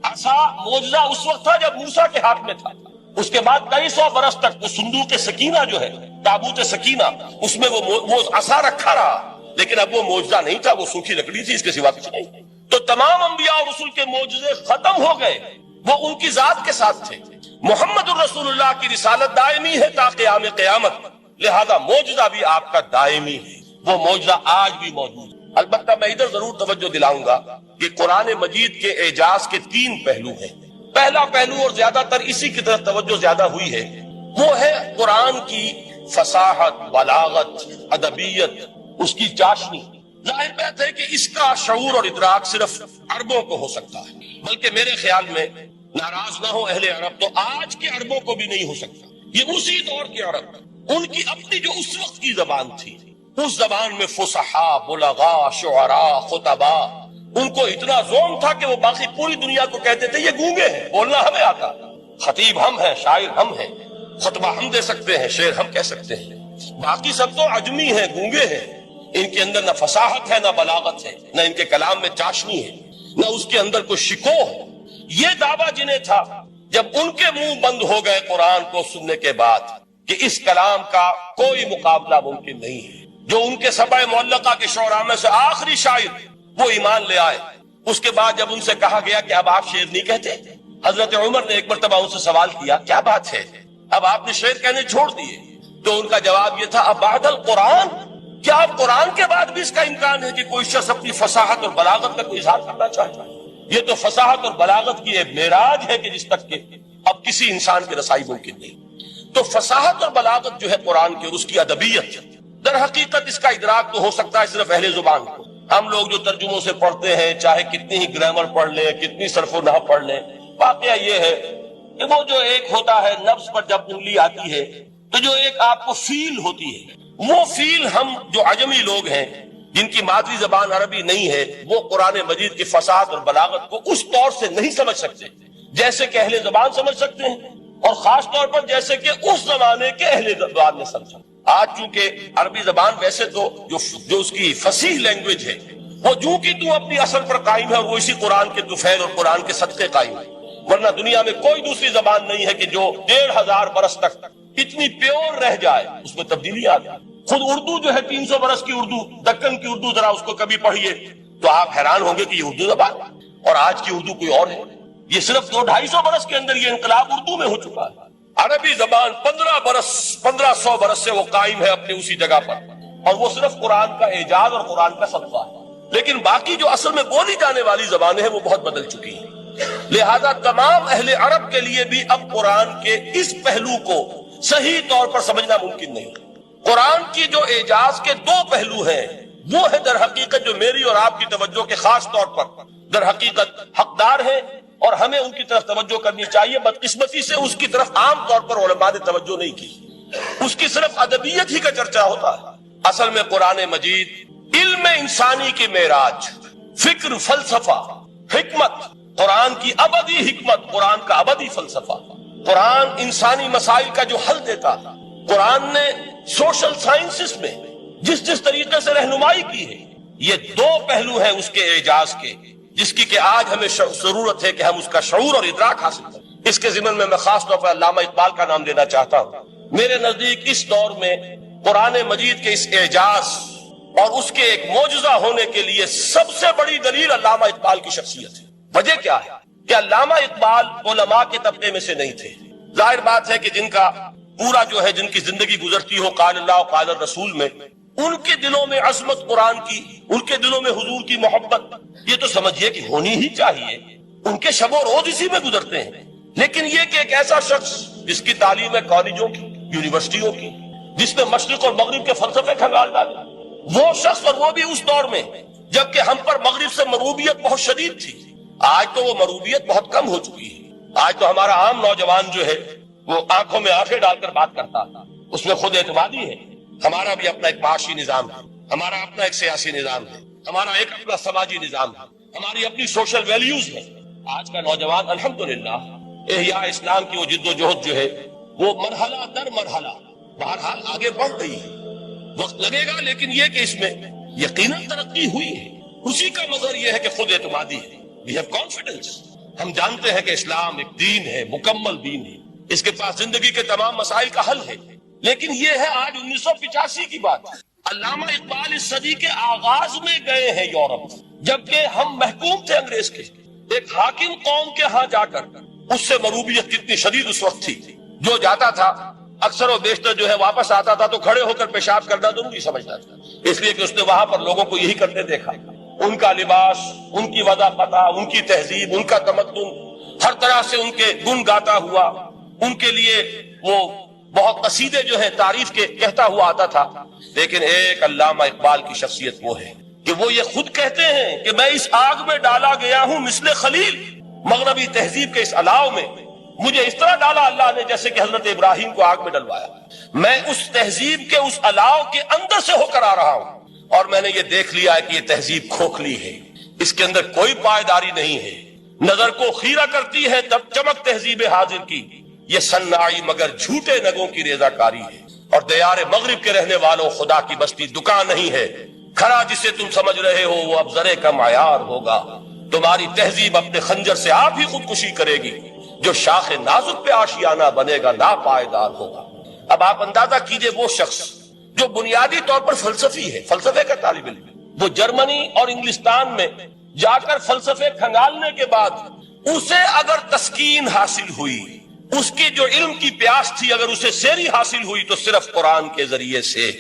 عصا معجزہ اس وقت تھا جب موسیٰ کے ہاتھ میں تھا. اس کے بعد 250 برس تک وہ صندوق سکینہ جو ہے، تابوت سکینہ، اس میں وہ عصا رکھا رہا. لیکن اب وہ معجزہ نہیں تھا، وہ سوکھی لکڑی تھی، اس کے سوا کچھ نہیں. تو تمام انبیاء اور رسول کے معجزے ختم ہو گئے، وہ ان کی ذات کے ساتھ تھے. محمد الرسول اللہ کی رسالت دائمی ہے تا قیام قیامت، لہذا معجزہ بھی آپ کا دائمی ہے. وہ معجزہ آج بھی موجود ہے. البتہ میں ادھر ضرور توجہ دلاؤں گا کہ قرآن مجید کے اعجاز کے 3 پہلو ہیں. پہلا پہلو اور زیادہ تر اسی کی طرف توجہ زیادہ ہوئی ہے، وہ ہے قرآن کی فصاحت، بلاغت، ادبیت، اس کی چاشنی. ظاہر بات ہے کہ اس کا شعور اور ادراک صرف عربوں کو ہو سکتا ہے، بلکہ میرے خیال میں ناراض نہ ہو اہل عرب تو آج کے عربوں کو بھی نہیں ہو سکتا. یہ اسی دور کے عرب، ان کی اپنی جو اس وقت کی زبان تھی، اس زبان میں فصحا، بلغاء، شعراء، خطباء، ان کو اتنا ذوق تھا کہ وہ باقی پوری دنیا کو کہتے تھے یہ گونگے ہیں، بولنا ہمیں آتا. خطیب ہم ہیں، شاعر ہم ہیں، خطبہ ہم دے سکتے ہیں، شعر ہم کہہ سکتے ہیں. باقی سب تو عجمی ہیں، گونگے ہیں. ان کے اندر نہ فصاحت ہے، نہ بلاغت ہے، نہ ان کے کلام میں چاشنی ہے، نہ اس کے اندر کوئی شکو ہے. یہ دعویٰ جنہیں تھا جب ان کے منہ بند ہو گئے قرآن کو سننے کے بعد کہ اس کلام کا کوئی مقابلہ ممکن نہیں ہے. جو ان کے سبع معلقہ کے شعراء میں سے آخری شاعر وہ ایمان لے آئے. اس کے بعد جب ان سے کہا گیا کہ اب آپ شعر نہیں کہتے، حضرت عمر نے ایک مرتبہ ان سے سوال کیا کیا بات ہے، اب آپ نے شعر کہنے چھوڑ دیے؟ تو ان کا جواب یہ تھا اب بعد القرآن، کیا اب قرآن کے بعد بھی اس کا امکان ہے کہ کوئی شخص اپنی فصاحت اور بلاغت کا کوئی اظہار کرنا چاہتا ہے؟ یہ تو فصاحت اور بلاغت کی ایک معراج ہے کہ جس تک کہ اب کسی انسان کی رسائی ممکن نہیں. تو فصاحت اور بلاغت جو ہے قرآن کی اور اس کی ادبیت، در حقیقت اس کا ادراک تو ہو سکتا ہے صرف اہل زبان کو. ہم لوگ جو ترجموں سے پڑھتے ہیں، چاہے کتنی ہی گرامر پڑھ لیں، کتنی صرف و نحو پڑھ لیں، واقعہ یہ ہے کہ وہ جو ایک ہوتا ہے نفس پر جب انگلی آتی ہے تو جو ایک آپ کو فیل ہوتی ہے، وہ فیل ہم جو عجمی لوگ ہیں جن کی مادری زبان عربی نہیں ہے، وہ قرآن مجید کی فصاحت اور بلاغت کو اس طور سے نہیں سمجھ سکتے جیسے کہ اہل زبان سمجھ سکتے ہیں، اور خاص طور پر جیسے کہ اس زمانے کے اہل زبان نے سمجھا. آج چونکہ عربی زبان ویسے تو جو اس کی فصیح لینگویج ہے وہ جو کہ تو اپنی اصل پر قائم ہے اور وہ اسی قرآن کے طفیل اور قرآن کے صدقے قائم ہے، ورنہ دنیا میں کوئی دوسری زبان نہیں ہے کہ جو 1500 برس تک اتنی پیور رہ جائے. اس میں تبدیلی آ جائے. خود اردو جو ہے 300 برس کی اردو، دکن کی اردو، ذرا اس کو کبھی پڑھیے تو آپ حیران ہوں گے کہ یہ اردو زبان اور آج کی اردو کوئی اور ہے. یہ صرف 200-250 برس کے اندر یہ انقلاب اردو میں ہو چکا ہے. عربی زبان 1500 برس سے وہ قائم ہے اپنی اسی جگہ پر، اور وہ صرف قرآن کا اعجاز اور قرآن کا صدقہ ہے. لیکن باقی جو اصل میں بولی جانے والی زبانیں ہیں وہ بہت بدل چکی ہیں. لہذا تمام اہل عرب کے لیے بھی اب قرآن کے اس پہلو کو صحیح طور پر سمجھنا ممکن نہیں۔ قرآن کی جو اعجاز کے دو پہلو ہیں وہ ہے در حقیقت جو میری اور آپ کی توجہ کے خاص طور پر در حقیقت حقدار ہیں اور ہمیں ان کی طرف توجہ کرنی چاہیے۔ بدقسمتی سے اس کی طرف عام طور پر علماء نے توجہ نہیں کی، اس کی صرف ادبیت ہی کا چرچا ہوتا ہے۔ اصل میں قرآن مجید علم انسانی کی معراج، فکر، فلسفہ، حکمت، قرآن کی ابدی حکمت، قرآن کا ابدی فلسفہ، قرآن انسانی مسائل کا جو حل دیتا، قرآن نے سوشل سائنسز میں جس طریقے سے رہنمائی کی ہے، یہ دو پہلو ہیں اس کے اعجاز کے، جس کی کہ آج ہمیں ضرورت ہے کہ ہم اس کا شعور اور ادراک حاصل کریں۔ اس کے ضمن میں خاص طور پر علامہ اقبال کا نام لینا چاہتا ہوں۔ میرے نزدیک اس دور میں قرآن مجید کے اس اعجاز اور اس کے ایک معجزہ ہونے کے لیے سب سے بڑی دلیل علامہ اقبال کی شخصیت ہے۔ وجہ کیا ہے کہ علامہ اقبال علماء کے طبقے میں سے نہیں تھے۔ ظاہر بات ہے کہ جن کا پورا جو ہے جن کی زندگی گزرتی ہو قال اللہ و قال الرسول میں، ان کے دلوں میں عظمت قرآن کی، ان کے دلوں میں حضور کی محبت، یہ تو سمجھیے کہ ہونی ہی چاہیے۔ ان کے شب و روز اسی میں گزرتے ہیں۔ لیکن یہ کہ ایک ایسا شخص جس کی تعلیم ہے کالجوں کی، یونیورسٹیوں کی، جس نے مشرق اور مغرب کے فلسفے کھنگال ڈالے، وہ شخص، اور وہ بھی اس دور میں جبکہ ہم پر مغرب سے مروبیت بہت شدید تھی۔ آج تو وہ مروبیت بہت کم ہو چکی ہے۔ آج تو ہمارا عام نوجوان جو ہے وہ آنکھوں میں آنکھیں ڈال کر بات کرتا ہے، اس میں خود اعتمادی ہے۔ ہمارا بھی اپنا ایک معاشی نظام ہے، ہمارا اپنا ایک سیاسی نظام ہے، ہمارا ایک اپنا سماجی نظام ہے، ہماری اپنی سوشل ویلیوز ہے۔ آج کا نوجوان الحمدللہ احیاء اسلام کی وہ جد و جہد جو ہے وہ مرحلہ در مرحلہ بہرحال آگے بڑھ رہی ہے۔ وقت لگے گا لیکن یہ کہ اس میں یقیناً ترقی ہوئی ہے۔ اسی کا مظہر یہ ہے کہ خود اعتمادی ہے، we have confidence۔ ہم جانتے ہیں کہ اسلام ایک دین ہے، مکمل دین ہے، اس کے پاس زندگی کے تمام مسائل کا حل ہے۔ لیکن یہ ہے آج 1985 کی بات۔ علامہ اقبال اس صدی کے آغاز میں گئے ہیں یورپ، جبکہ ہم محکوم تھے انگریز کے۔ ایک حاکم قوم کے ہاں جا کر اس سے مروبیت کتنی شدید اس وقت تھی، جو جاتا تھا اکثر و بیشتر جو ہے واپس آتا تھا تو کھڑے ہو کر پیشاب کرنا ضروری سمجھتا تھا، اس لیے کہ اس نے وہاں پر لوگوں کو یہی کرتے دیکھا۔ ان کا لباس، ان کی وضافتہ، ان کی تہذیب، ان کا تمدن، ہر طرح سے ان کے گن گاتا ہوا، ان کے لیے وہ بہت قصیدے جو ہے تعریف کے کہتا ہوا آتا تھا۔ لیکن ایک علامہ اقبال کی شخصیت وہ ہے کہ وہ یہ خود کہتے ہیں کہ میں اس آگ میں ڈالا گیا ہوں مثل خلیل، مغربی تہذیب کے اس الاؤ میں مجھے اس طرح ڈالا اللہ نے جیسے کہ حضرت ابراہیم کو آگ میں ڈلوایا۔ میں اس تہذیب کے اس الاؤ کے اندر سے ہو کر آ رہا ہوں اور میں نے یہ دیکھ لیا ہے کہ یہ تہذیب کھوکھلی ہے، اس کے اندر کوئی پائیداری نہیں ہے، نظر کو خیرہ کرتی ہے تب چمک تہذیب حاضر کی، یہ صناعی مگر جھوٹے نگوں کی ریزہ کاری ہے، اور دیار مغرب کے رہنے والوں خدا کی بستی دکان نہیں ہے، کھڑا جسے تم سمجھ رہے ہو وہ اب ذرے کا معیار ہوگا، تمہاری تہذیب اپنے خنجر سے آپ ہی خودکشی کرے گی، جو شاخ نازک پہ آشیانہ بنے گا ناپائیدار ہوگا۔ اب آپ اندازہ کیجئے وہ شخص جو بنیادی طور پر فلسفی ہے، فلسفے کا طالب علم، وہ جرمنی اور انگلستان میں جا کر فلسفے کھنگالنے کے بعد اسے اگر تسکین حاصل ہوئی، اس کی جو علم کی پیاس تھی اگر اسے سیری حاصل ہوئی تو صرف قرآن کے ذریعے سے،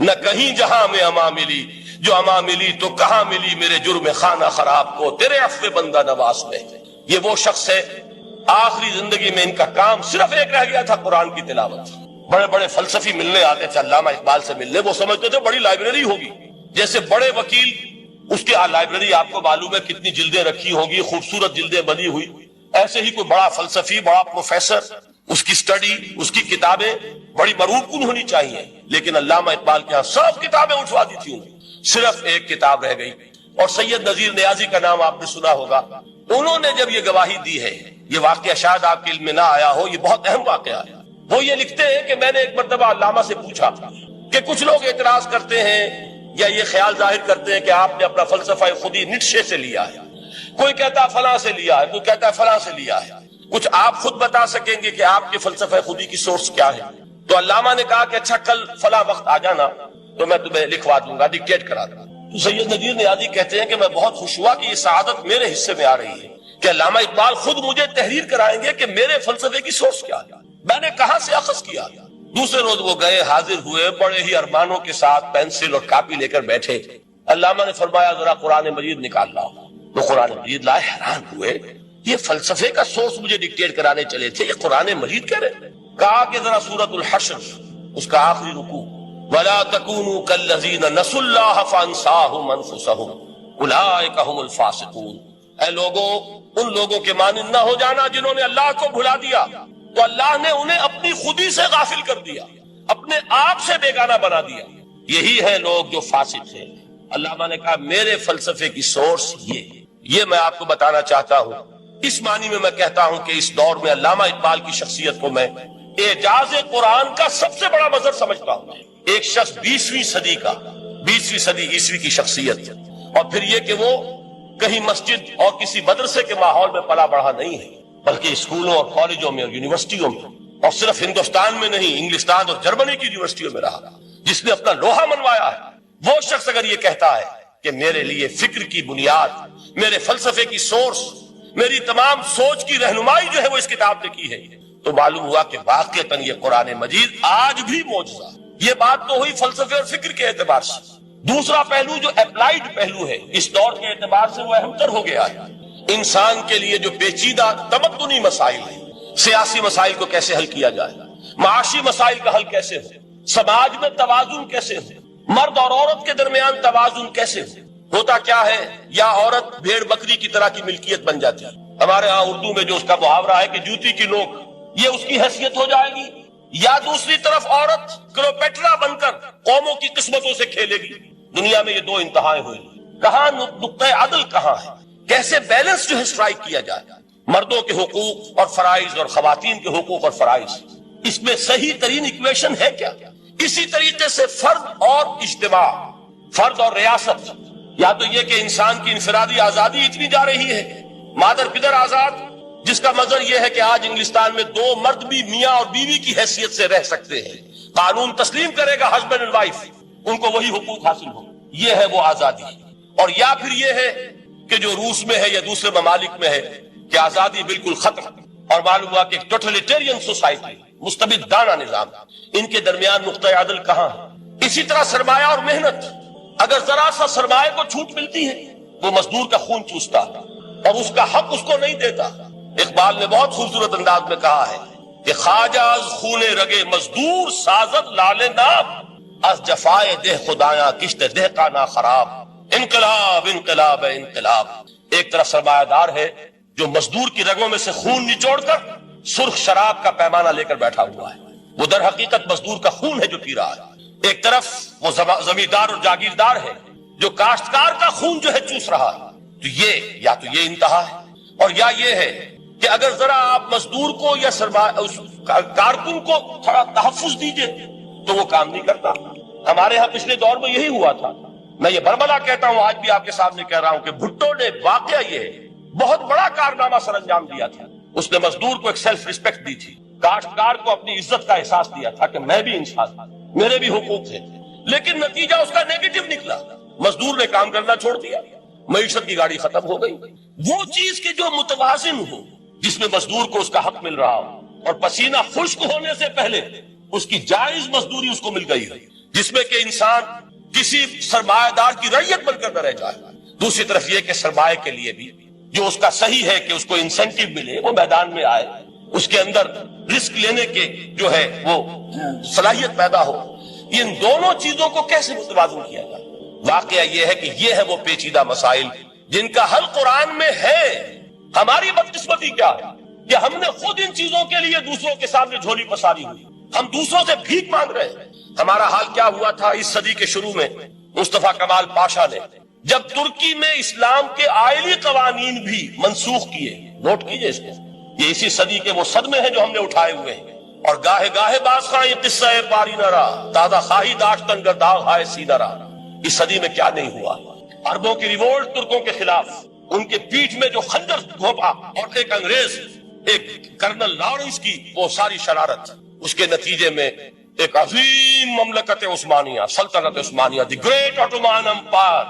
نہ کہیں جہاں میں اما ملی، جو اما ملی تو کہاں ملی میرے جرم خانہ خراب کو تیرے عفو بندہ نواز میں۔ یہ وہ شخص ہے آخری زندگی میں ان کا کام صرف ایک رہ گیا تھا، قرآن کی تلاوت۔ بڑے بڑے فلسفی ملنے آتے تھے علامہ اقبال سے ملنے، وہ سمجھتے تھے بڑی لائبریری ہوگی، جیسے بڑے وکیل اس کے لائبریری آپ کو معلوم ہے کتنی جلدیں رکھی ہوگی، خوبصورت جلدیں بنی ہوئی، ایسے ہی کوئی بڑا فلسفی، بڑا پروفیسر، اس کی سٹڈی، اس کی کتابیں بڑی مروب کن ہونی چاہیے۔ لیکن علامہ اقبال کے ہاں سب کتابیں اٹھوا دی تھی، صرف ایک کتاب رہ گئی، اور سید نذیر نیازی کا نام آپ نے سنا ہوگا۔ انہوں نے جب یہ گواہی دی ہے، یہ واقعہ شاید آپ کے علم میں نہ آیا ہو، یہ بہت اہم واقعہ ہے۔ وہ یہ لکھتے ہیں کہ میں نے ایک مرتبہ علامہ سے پوچھا کہ کچھ لوگ اعتراض کرتے ہیں یا یہ خیال ظاہر کرتے ہیں کہ آپ نے اپنا فلسفہ خودی نیٹشے سے لیا ہے، کوئی کہتا ہے فلاں سے لیا ہے، کوئی کہتا ہے فلاں سے لیا ہے، کچھ آپ خود بتا سکیں گے کہ آپ کے فلسفہ خودی کی سورس کیا ہے؟ تو علامہ نے کہا کہ اچھا کل فلاں وقت آ جانا تو میں تمہیں لکھوا دوں گا، ڈکٹیٹ کرا دوں گا۔ تو سید نذیر نیازی کہتے ہیں کہ میں بہت خوش ہوا کہ یہ سعادت میرے حصے میں آ رہی ہے کہ علامہ اقبال خود مجھے تحریر کرائیں گے کہ میرے فلسفے کی سورس کیا ہے، میں نے کہاں سے اخذ کیا۔ دوسرے روز وہ گئے، حاضر ہوئے، بڑے ہی ارمانوں کے ساتھ پینسل اور کاپی لے کر بیٹھے۔ علامہ نے فرمایا ذرا قرآن مجید نکال لاؤ، تو قرآن مجید لائے، حیران ہوئے، یہ فلسفے کا سورس مجھے ڈکٹیٹ کرانے چلے تھے، یہ قرآن مجید کہہ رہے ہیں۔ کہا کہ ذرا سورۃ الحشر اس کا آخری رکوع، وَلَا تَكُونُوا كَالَّذِينَ نَسُوا اللَّهَ فَأَنسَاهُمْ أَنفُسَهُمْ أُولَٰئِكَ هُمُ الْفَاسِقُونَ۔ اے لوگوں، ان لوگوں کے مانند نہ ہو جانا جنہوں نے اللہ کو بھلا دیا تو اللہ نے انہیں اپنی خودی سے غافل کر دیا، اپنے آپ سے بیگانہ بنا دیا۔ یہی ہے لوگ جو فاسق ہیں۔ علامہ نے کہا میرے فلسفے کی سورس یہ میں آپ کو بتانا چاہتا ہوں۔ اس معنی میں کہتا ہوں کہ اس دور میں علامہ اقبال کی شخصیت کو میں اعجاز قرآن کا سب سے بڑا مظہر سمجھتا ہوں۔ ایک شخص 20ویں صدی عیسوی کی شخصیت، اور پھر یہ کہ وہ کہیں مسجد اور کسی مدرسے کے ماحول میں پلا بڑھا نہیں ہے، بلکہ اسکولوں اور کالجوں میں اور یونیورسٹیوں میں، اور صرف ہندوستان میں نہیں، انگلستان اور جرمنی کی یونیورسٹیوں میں رہا، جس نے اپنا لوہا منوایا ہے۔ وہ شخص اگر یہ کہتا ہے کہ میرے لیے فکر کی بنیاد، میرے فلسفے کی سورس، میری تمام سوچ کی رہنمائی جو ہے وہ اس کتاب نے کی ہے، تو معلوم ہوا کہ واقعتاً یہ قرآن مجید آج بھی معجزہ۔ یہ بات تو ہوئی فلسفے اور فکر کے اعتبار سے۔ دوسرا پہلو جو اپلائیڈ پہلو ہے، اس دور کے اعتبار سے وہ اہم تر ہو گیا ہے۔ انسان کے لیے جو پیچیدہ تمدنی مسائل ہیں، سیاسی مسائل کو کیسے حل کیا جائے، معاشی مسائل کا حل کیسے ہو، سماج میں توازن کیسے ہو، مرد اور عورت کے درمیان توازن کیسے ہو، ہوتا کیا ہے، یا عورت بھیڑ بکری کی طرح کی ملکیت بن جاتی ہے۔ ہمارے ہاں اردو میں جو اس کا محاورہ ہے کہ جوتی کی نوک، یہ اس کی حیثیت ہو جائے گی، یا دوسری طرف عورت کلوپیٹرا بن کر قوموں کی قسمتوں سے کھیلے گی۔ دنیا میں یہ دو انتہائیں ہوئی، کہاں نقطہ عدل کہاں ہے، کیسے بیلنس جو ہے اسٹرائک کیا جائے، مردوں کے حقوق اور فرائض اور خواتین کے حقوق اور فرائض، اس میں صحیح ترین ایکویشن ہے کیا؟ اسی طریقے سے فرد اور اجتماع، فرد اور ریاست، یا تو یہ کہ انسان کی انفرادی آزادی اتنی جا رہی ہے، مادر پدر آزاد، جس کا مظہر یہ ہے کہ آج انگلستان میں دو مرد بھی میاں اور بیوی کی حیثیت سے رہ سکتے ہیں، قانون تسلیم کرے گا ہسبینڈ اینڈ وائف، ان کو وہی حقوق حاصل ہو، یہ ہے وہ آزادی۔ اور یا پھر یہ ہے کہ جو روس میں ہے یا دوسرے ممالک میں ہے کہ آزادی بالکل ختم، اور معلوم ہوا کہ ٹوٹلیٹیرین سوسائٹی، مستبدانہ نظام، ان کے درمیان نقطہ عدل کہاں ہے؟ اسی طرح سرمایہ اور محنت، اگر ذرا سا سرمایہ کو چھوٹ ملتی ہے وہ مزدور کا خون چوستا اور اس کا حق اس کو نہیں دیتا۔ اقبال نے بہت خوبصورت انداز میں کہا ہے کہ خواجہ از خون رگے مزدور سازد لال ناب، از جفائے دہ خدایاں کشت دہ کا نا خراب، انقلاب انقلاب انقلاب۔ ایک طرف سرمایہ دار ہے جو مزدور کی رگوں میں سے خون نچوڑ کر سرخ شراب کا پیمانہ لے کر بیٹھا ہوا ہے، وہ در حقیقت مزدور کا خون ہے جو پی رہا ہے۔ ایک طرف وہ زمیندار اور جاگیردار ہے جو کاشتکار کا خون جو ہے چوس رہا ہے۔ تو یہ یا تو یہ انتہا ہے، اور یا یہ ہے کہ اگر ذرا آپ مزدور کو یا کارکن کو تھوڑا تحفظ دیجئے تو وہ کام نہیں کرتا۔ ہمارے ہاں پچھلے دور میں یہی ہوا تھا۔ میں یہ برملا کہتا ہوں، آج بھی آپ کے سامنے کہہ رہا ہوں کہ بھٹو نے واقعہ یہ بہت بڑا کارنامہ سر انجام دیا تھا۔ اس نے مزدور کو ایک سیلف ریسپیکٹ دی تھی، کاشتکار کو اپنی عزت کا احساس دیا تھا کہ میں بھی انسان ہوں، میرے بھی حقوق تھے، لیکن نتیجہ اس کا نیگیٹو نکلا۔ مزدور نے کام کرنا چھوڑ دیا، معیشت کی گاڑی ختم ہو گئی۔ وہ چیز کہ جو متوازن ہو، جس میں مزدور کو اس کا حق مل رہا ہو اور پسینہ خشک ہونے سے پہلے اس کی جائز مزدوری اس کو مل گئی ہے، جس میں کہ انسان کسی سرمایہ دار کی رعیت بن کر نہ رہ جائے۔ دوسری طرف یہ کہ سرمایہ کے لیے بھی جو اس کا صحیح ہے کہ اس کو انسینٹیو ملے، وہ میدان میں آئے، اس کے اندر رسک لینے کے جو ہے وہ صلاحیت پیدا ہو۔ ان دونوں چیزوں کو کیسے متوازن کیا جائے؟ واقعہ یہ ہے کہ یہ ہے وہ پیچیدہ مسائل جن کا حل قرآن میں ہے۔ ہماری بدقسمتی کیا ہے کہ ہم نے خود ان چیزوں کے لیے دوسروں کے سامنے جھولی پساری ہوئی، ہم دوسروں سے بھیک مانگ رہے ہیں۔ ہمارا حال کیا ہوا تھا اس صدی کے شروع میں؟ مصطفیٰ کمال پاشا نے جب ترکی میں اسلام کے آئلی قوانین بھی منسوخ کیے، نوٹ کیجئے اس کو، یہ اسی صدی کے وہ صدمے ہیں جو ہم نے اٹھائے ہوئے ہیں۔ اور گاہے گاہے باز خواہ یہ قصہ باری نہ رہا، تازہ خواہی داشتن گرداغ ہائے سی نہ رہا۔ اس صدی میں کیا نہیں ہوا؟ عربوں کی ریوولٹ ترکوں کے خلاف، ان کے پیٹھ میں جو خنجر گھونپا، اور ایک انگریز، ایک کرنل لارنس کی وہ ساری شرارت، اس کے نتیجے میں ایک عظیم مملکت عثمانیہ، سلطنت عثمانیہ، دی گریٹ آٹومان امپائر،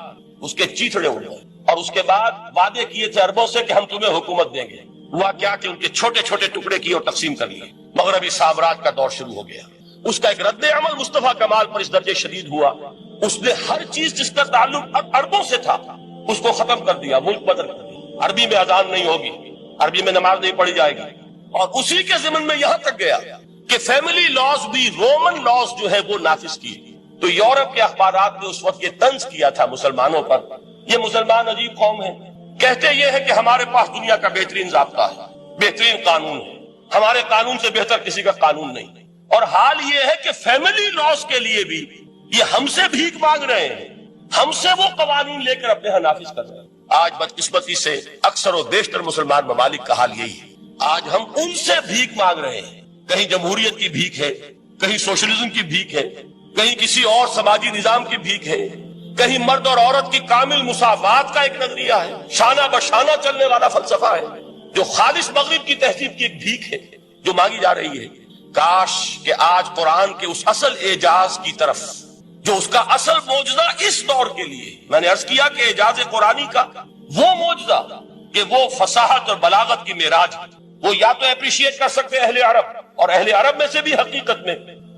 اس کے چیتڑے اڑ گئے۔ اور اس کے بعد وعدے کیے تھے عربوں سے کہ ہم تمہیں حکومت دیں گے، ہوا کیا کہ ان کے چھوٹے چھوٹے ٹکڑے کیے اور تقسیم کر لیے۔ مغربی سامراج کا دور شروع ہو گیا۔ اس کا ایک رد عمل مصطفیٰ کمال پر اس درجے شدید ہوا، اس نے ہر چیز جس کا تعلق عربوں سے تھا اس کو ختم کر دیا، ملک بدل کر دیا۔ عربی میں اذان نہیں ہوگی، عربی میں نماز نہیں پڑھی جائے گی، اور اسی کے ضمن میں یہاں تک گیا کہ فیملی لاز بھی رومن لاز جو ہے وہ نافذ کیے. تو یورپ کے اخبارات نے اس وقت یہ طنز کیا تھا مسلمانوں پر، یہ مسلمان عجیب قوم ہے، کہتے یہ ہے کہ ہمارے پاس دنیا کا بہترین ضابطہ ہے، بہترین قانون ہے، ہمارے قانون سے بہتر کسی کا قانون نہیں. اور حال یہ ہے کہ فیملی لاز کے لیے بھی یہ ہم سے بھیک مانگ رہے ہیں، ہم سے وہ قوانین لے کر اپنے ہاں نافذ کر رہے ہیں. آج بدقسمتی سے اکثر و بیشتر مسلمان ممالک کا حال یہی ہے. آج ہم ان سے بھیک مانگ رہے ہیں، کہیں جمہوریت کی بھیک ہے، کہیں سوشلزم کی بھیک ہے، کہیں کسی اور سماجی نظام کی بھیک ہے، کہیں مرد اور عورت کی کامل مساوات کا ایک نظریہ ہے، شانہ بشانہ چلنے والا فلسفہ ہے، جو خالص مغرب کی تہذیب کی ایک بھیک ہے جو مانگی جا رہی ہے. کاش کہ آج قرآن کے اس اصل اعجاز کی طرف، جو اس کا اصل معجزہ اس دور کے لیے، میں نے عرض کیا کہ اعجاز قرآنی کا وہ معجزہ کہ وہ فصاحت اور بلاغت کی معراج ہے، وہ یا تو اپریشیٹ کر سکتے اہل عرب، اور اہل عرب میں سے بھی حقیقت میں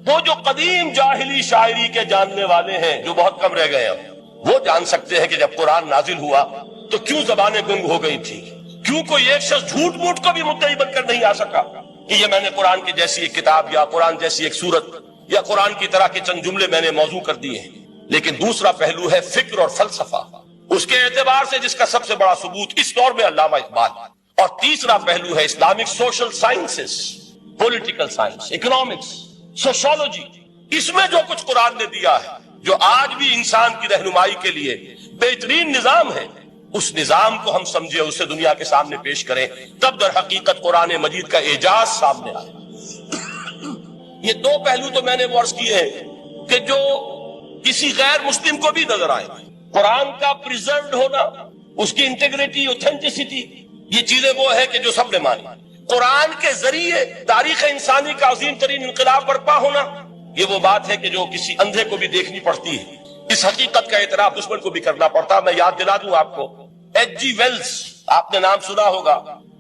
وہ جو قدیم جاہلی شاعری کے جاننے والے ہیں جو بہت کم رہ گئے ہیں، وہ جان سکتے ہیں کہ جب قرآن نازل ہوا تو کیوں زبانیں گنگ ہو گئی تھی، کیوں کوئی ایک شخص جھوٹ موٹ کو بھی مدعی بن کر نہیں آ سکا کہ یہ میں نے قرآن کی جیسی ایک کتاب یا قرآن جیسی ایک سورت یا قرآن کی طرح کے چند جملے میں نے موضوع کر دیے ہیں. لیکن دوسرا پہلو ہے فکر اور فلسفہ، اس کے اعتبار سے جس کا سب سے بڑا ثبوت اس دور میں علامہ اقبال. اور تیسرا پہلو ہے Islamic social sciences, political science, economics, sociology. اس میں جو کچھ قرآن نے دیا ہے، جو آج بھی انسان کی رہنمائی کے لیے بہترین نظام ہے، اس نظام کو ہم سمجھے، اسے دنیا کے سامنے پیش کریں، تب در حقیقت قرآن مجید کا اعجاز سامنے آئے. یہ دو پہلو تو میں نے عرض کیے ہیں کہ جو کسی غیر مسلم کو بھی نظر آئے. قرآن کا پریزروڈ ہونا، اس کی انٹیگریٹی، اوتھینٹسٹی، یہ چیزیں وہ ہے کہ جو سب نے مانی. قرآن کے ذریعے تاریخ انسانی کا عظیم ترین انقلاب برپا ہونا، یہ وہ بات ہے کہ جو کسی اندھے کو بھی دیکھنی پڑتی ہے. اس حقیقت کا اعتراف دشمن کو بھی کرنا پڑتا. میں یاد دلا دوں آپ کو، ایچ جی ویلز، آپ نے نام سنا ہوگا،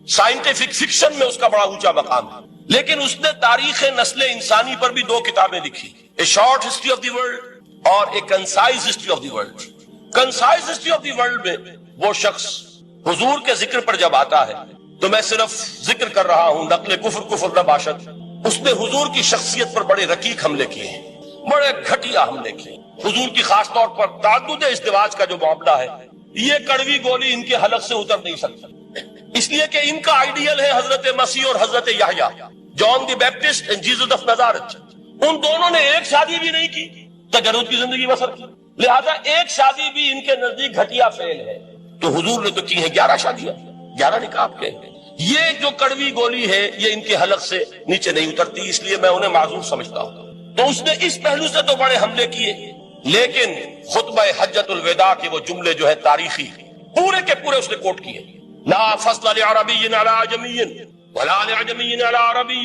سائنٹیفک فکشن میں اس کا بڑا اونچا مقام ہے، لیکن اس نے تاریخ نسل انسانی پر بھی دو کتابیں لکھی، a short history of the world اور a concise history of the world. Concise history of the world میں وہ شخص حضور کے ذکر پر جب آتا ہے تو میں صرف ذکر کر رہا ہوں، نقل کفر نہ باشد، اس نے حضور کی شخصیت پر بڑے رقیق حملے کیے ہیں، بڑے گھٹیا حملے کیے. حضور کی خاص طور پر تعدد ازدواج کا جو معاملہ ہے، یہ کڑوی گولی ان کے حلق سے اتر نہیں سکتی، اس لیے کہ ان کا آئیڈیل ہے حضرت مسیح اور حضرت یحییٰ، جان دی بیپٹسٹ اینڈ جیسس آف نازارت. ان دونوں نے ایک شادی بھی نہیں کی، تجرد کی زندگی بسر کی، لہذا ایک شادی بھی ان کے نزدیک گھٹیا فعل ہے. تو حضور نے تو کی ہیں 11 شادیاں، 11 نکاح آپ کے. یہ جو کڑوی گولی ہے یہ ان کے حلق سے نیچے نہیں اترتی، اس لیے میں انہیں معذور سمجھتا ہوں. تو اس نے اس پہلو سے تو بڑے حملے کیے، لیکن خطبہ حجۃ الوداع کے وہ جملے جو ہے تاریخی، پورے کے پورے اس نے کوٹ کیے. لا فضل لعربی علی عجمی ولا لعجمی علی عربی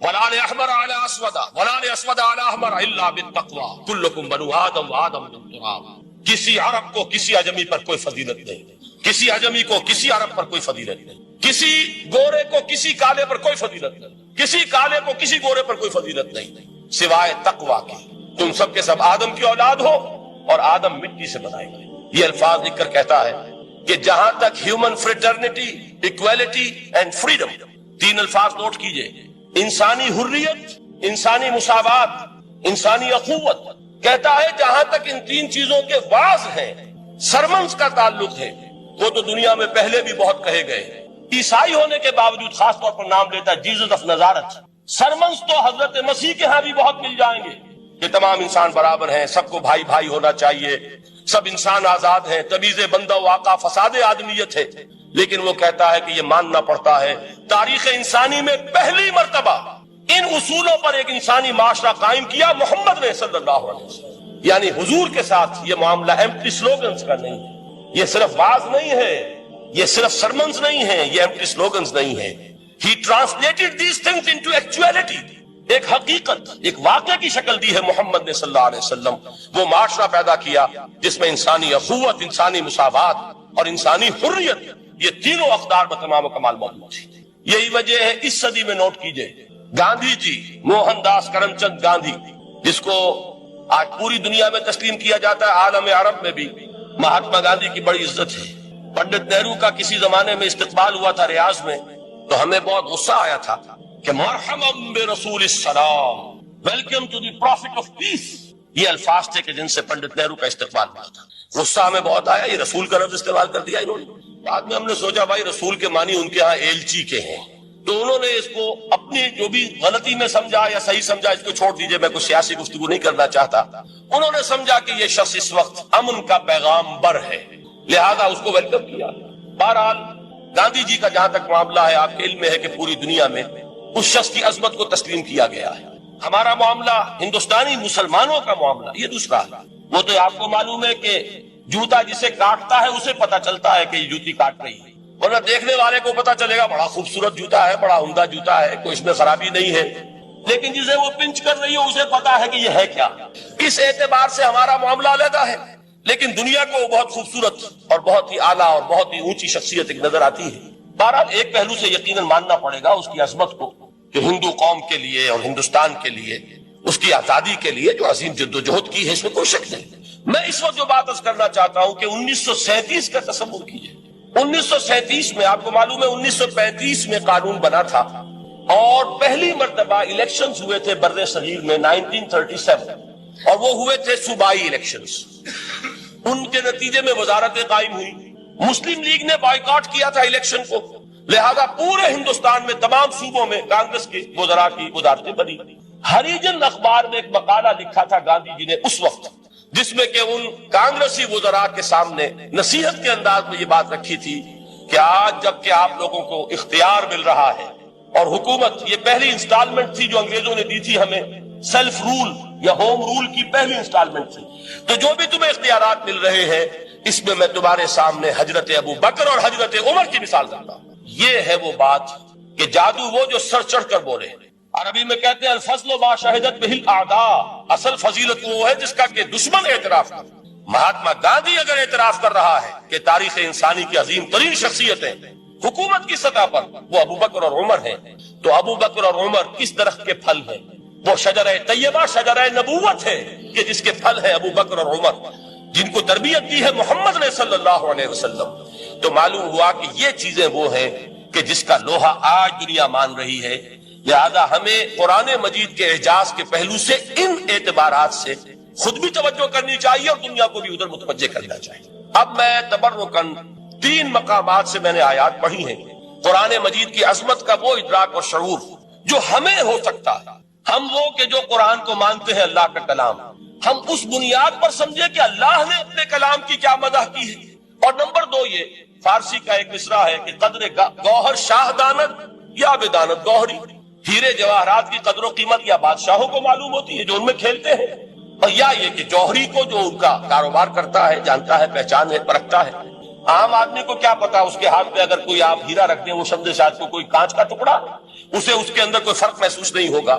ولا لأحمر علی اسود ولا لأسود علی احمر الا بالتقوی کلکم بنو آدم وآدم من تراب. کسی عرب کو کسی عجمی پر کوئی فضیلت نہیں، کسی عجمی کو کسی عرب پر کوئی فضیلت نہیں، کسی گورے کو کسی کالے پر کوئی فضیلت نہیں، کسی کالے کو کسی گورے پر کوئی فضیلت نہیں سوائے تقوی کے. تم سب کے سب آدم کی اولاد ہو اور آدم مٹی سے بنائے گئے. یہ الفاظ لکھ کر کہتا ہے کہ جہاں تک human fraternity, equality and freedom, تین الفاظ نوٹ کیجئے، انسانی حریت، انسانی مساوات، انسانی اخوت، کہتا ہے جہاں تک ان تین چیزوں کے واز ہیں، سرمنس کا تعلق ہے، وہ تو دنیا میں پہلے بھی بہت کہے گئے. عیسائی ہونے کے باوجود خاص طور پر نام لیتا ہے جیسس آف نازارت. سرمنس تو حضرت مسیح کے ہاں بھی بہت مل جائیں گے کہ تمام انسان برابر ہیں، سب کو بھائی بھائی ہونا چاہیے، سب انسان آزاد ہیں، تمیز بندہ و آقا فساد آدمیت ہے. لیکن وہ کہتا ہے کہ یہ ماننا پڑتا ہے تاریخ انسانی میں پہلی مرتبہ ان اصولوں پر ایک انسانی معاشرہ قائم کیا محمد نے صلی اللہ علیہ وسلم. یعنی حضور کے ساتھ یہ معاملہ ایمپٹی سلوگنز کا نہیں ہے، یہ صرف واز نہیں ہے، یہ صرف سرمنز نہیں ہے، یہ ایمپٹی سلوگنز نہیں ہے. He translated these things into actuality. ایک حقیقت، ایک واقعہ کی شکل دی ہے محمد نے صلی اللہ علیہ وسلم. وہ معاشرہ پیدا کیا جس میں انسانی اخوت، انسانی مساوات اور انسانی حریت، یہ تینوں اقدار بتمام و کمال موجود تھی. یہی وجہ ہے اس صدی میں نوٹ کیجئے گاندھی جی، موہن داس کرم چند گاندھی، جس کو آج پوری دنیا میں تسلیم کیا جاتا ہے، عالم عرب میں بھی مہاتما گاندھی کی بڑی عزت ہے. پنڈت نہرو کا کسی زمانے میں استقبال ہوا تھا ریاض میں، تو ہمیں بہت غصہ آیا تھا کہ مرحبا برسول السلام، welcome to the prophet of peace, یہ الفاظ تھے کہ جن سے پنڈت نہرو کا استقبال ہوا تھا. غصہ ہمیں بہت آیا، یہ رسول کا لفظ استعمال کر دیا انہوں نے. بعد میں ہم نے سوچا بھائی رسول کے معنی ان کے ہاں ایلچی کے ہیں، تو انہوں نے اس کو اپنی جو بھی غلطی میں سمجھا یا صحیح سمجھا اس کو چھوڑ دیجئے، میں کوئی سیاسی گفتگو نہیں کرنا چاہتا. انہوں نے سمجھا کہ یہ شخص اس وقت امن کا پیغام بر ہے، لہذا اس کو ویلکم کیا. بہرحال گاندھی جی کا جہاں تک معاملہ ہے، آپ کے علم میں ہے کہ پوری دنیا میں اس شخص کی عظمت کو تسلیم کیا گیا ہے. ہمارا معاملہ ہندوستانی مسلمانوں کا معاملہ یہ دوسرا ہے. وہ تو آپ کو معلوم ہے کہ جوتا جسے کاٹتا ہے اسے پتا چلتا ہے کہ یہ جوتی کاٹ رہی ہے، ورنہ دیکھنے والے کو پتا چلے گا بڑا خوبصورت جوتا ہے، بڑا عمدہ جوتا ہے، کوئی اس میں خرابی نہیں ہے، لیکن جسے وہ پنچ کر رہی ہے اسے پتا ہے کہ یہ ہے کیا. اس اعتبار سے ہمارا معاملہ علیحدہ ہے، لیکن دنیا کو بہت خوبصورت اور بہت ہی اعلیٰ اور بہت ہی اونچی شخصیت ایک نظر آتی ہے. بہرحال ایک پہلو سے یقیناً ماننا پڑے گا اس کی عظمت کو کہ ہندو قوم کے لیے اور ہندوستان کے لیے اس کی آزادی کے لیے جو عظیم جدوجہد کی ہے اس میں کوئی شک نہیں. میں اس وقت جو بات عرض کرنا چاہتا ہوں کہ 1937 کا تصور کیجیے. 1937 میں آپ کو معلوم ہے 1935 میں قانون بنا تھا اور پہلی مرتبہ الیکشنز ہوئے تھے بر صغیر میں 1937، اور وہ ہوئے تھے صوبائی الیکشنز. ان کے نتیجے میں وزارتیں قائم ہوئی. مسلم لیگ نے بائیکاٹ کیا تھا الیکشن کو، لہذا پورے ہندوستان میں تمام صوبوں میں کانگریس کی وزراء کی وزارتیں بنی. ہریجن اخبار میں ایک مقالہ لکھا تھا گاندھی جی نے اس وقت، جس میں کہ ان کانگریسی وزراء کے سامنے نصیحت کے انداز میں یہ بات رکھی تھی کہ آج جب کہ آپ لوگوں کو اختیار مل رہا ہے اور حکومت، یہ پہلی انسٹالمنٹ تھی جو انگریزوں نے دی تھی ہمیں، سیلف رول یا ہوم رول کی پہلی انسٹالمنٹ تھی، تو جو بھی تمہیں اختیارات مل رہے ہیں اس میں میں تمہارے سامنے حضرت ابو بکر اور حضرت عمر کی مثال دیتا ہوں. یہ ہے وہ بات کہ جادو وہ جو سر چڑھ کر بولے. عربی میں کہتے ہیں الفضل ما شہدت بہ الاعداء، اصل فضیلت وہ ہے جس کا کہ دشمن اعتراف کرتا. مہاتما گاندھی اگر اعتراف کر رہا ہے کہ تاریخ انسانی کی عظیم ترین شخصیتیں حکومت کی سطح پر وہ ابو بکر اور عمر ہیں، تو ابو بکر اور عمر کس درخت کے پھل ہیں؟ وہ شجرہ طیبہ، شجرہ نبوت ہے کہ جس کے پھل ہے ابو بکر اور عمر، جن کو تربیت دی ہے محمد نے صلی اللہ علیہ وسلم. تو معلوم ہوا کہ یہ چیزیں وہ ہیں کہ جس کا لوہا آج دنیا مان رہی ہے. لہذا ہمیں قرآن مجید کے اعجاز کے پہلو سے ان اعتبارات سے خود بھی توجہ کرنی چاہیے اور دنیا کو بھی ادھر متوجہ کرنا چاہیے. اب میں تبرکاً 3 مقامات سے میں نے آیات پڑھی ہیں. قرآن مجید کی عظمت کا وہ ادراک اور شعور جو ہمیں ہو سکتا ہے، ہم وہ کہ جو قرآن کو مانتے ہیں اللہ کا کلام، ہم اس بنیاد پر سمجھے کہ اللہ نے اپنے کلام کی کیا مدح کی ہے. اور نمبر 2 یہ فارسی کا ایک مصرع ہے کہ قدر گوہر شاہ دانت یا بدانت گوہری، ہیرے جواہرات کی قدر و قیمت یا بادشاہوں کو معلوم ہوتی ہے جو ان میں کھیلتے ہیں، اور یا یہ کہ جوہری کو جو ان کا کاروبار کرتا ہے، جانتا ہے، پہچان ہے، پرکھتا ہے. عام آدمی کو کیا پتا اس کے ہاتھ پہ اگر کوئی آپ ہیرا رکھ دیں وہ سمجھے شاید کو کوئی کانچ کا ٹکڑا، اسے اس کے اندر کوئی فرق محسوس نہیں ہوگا.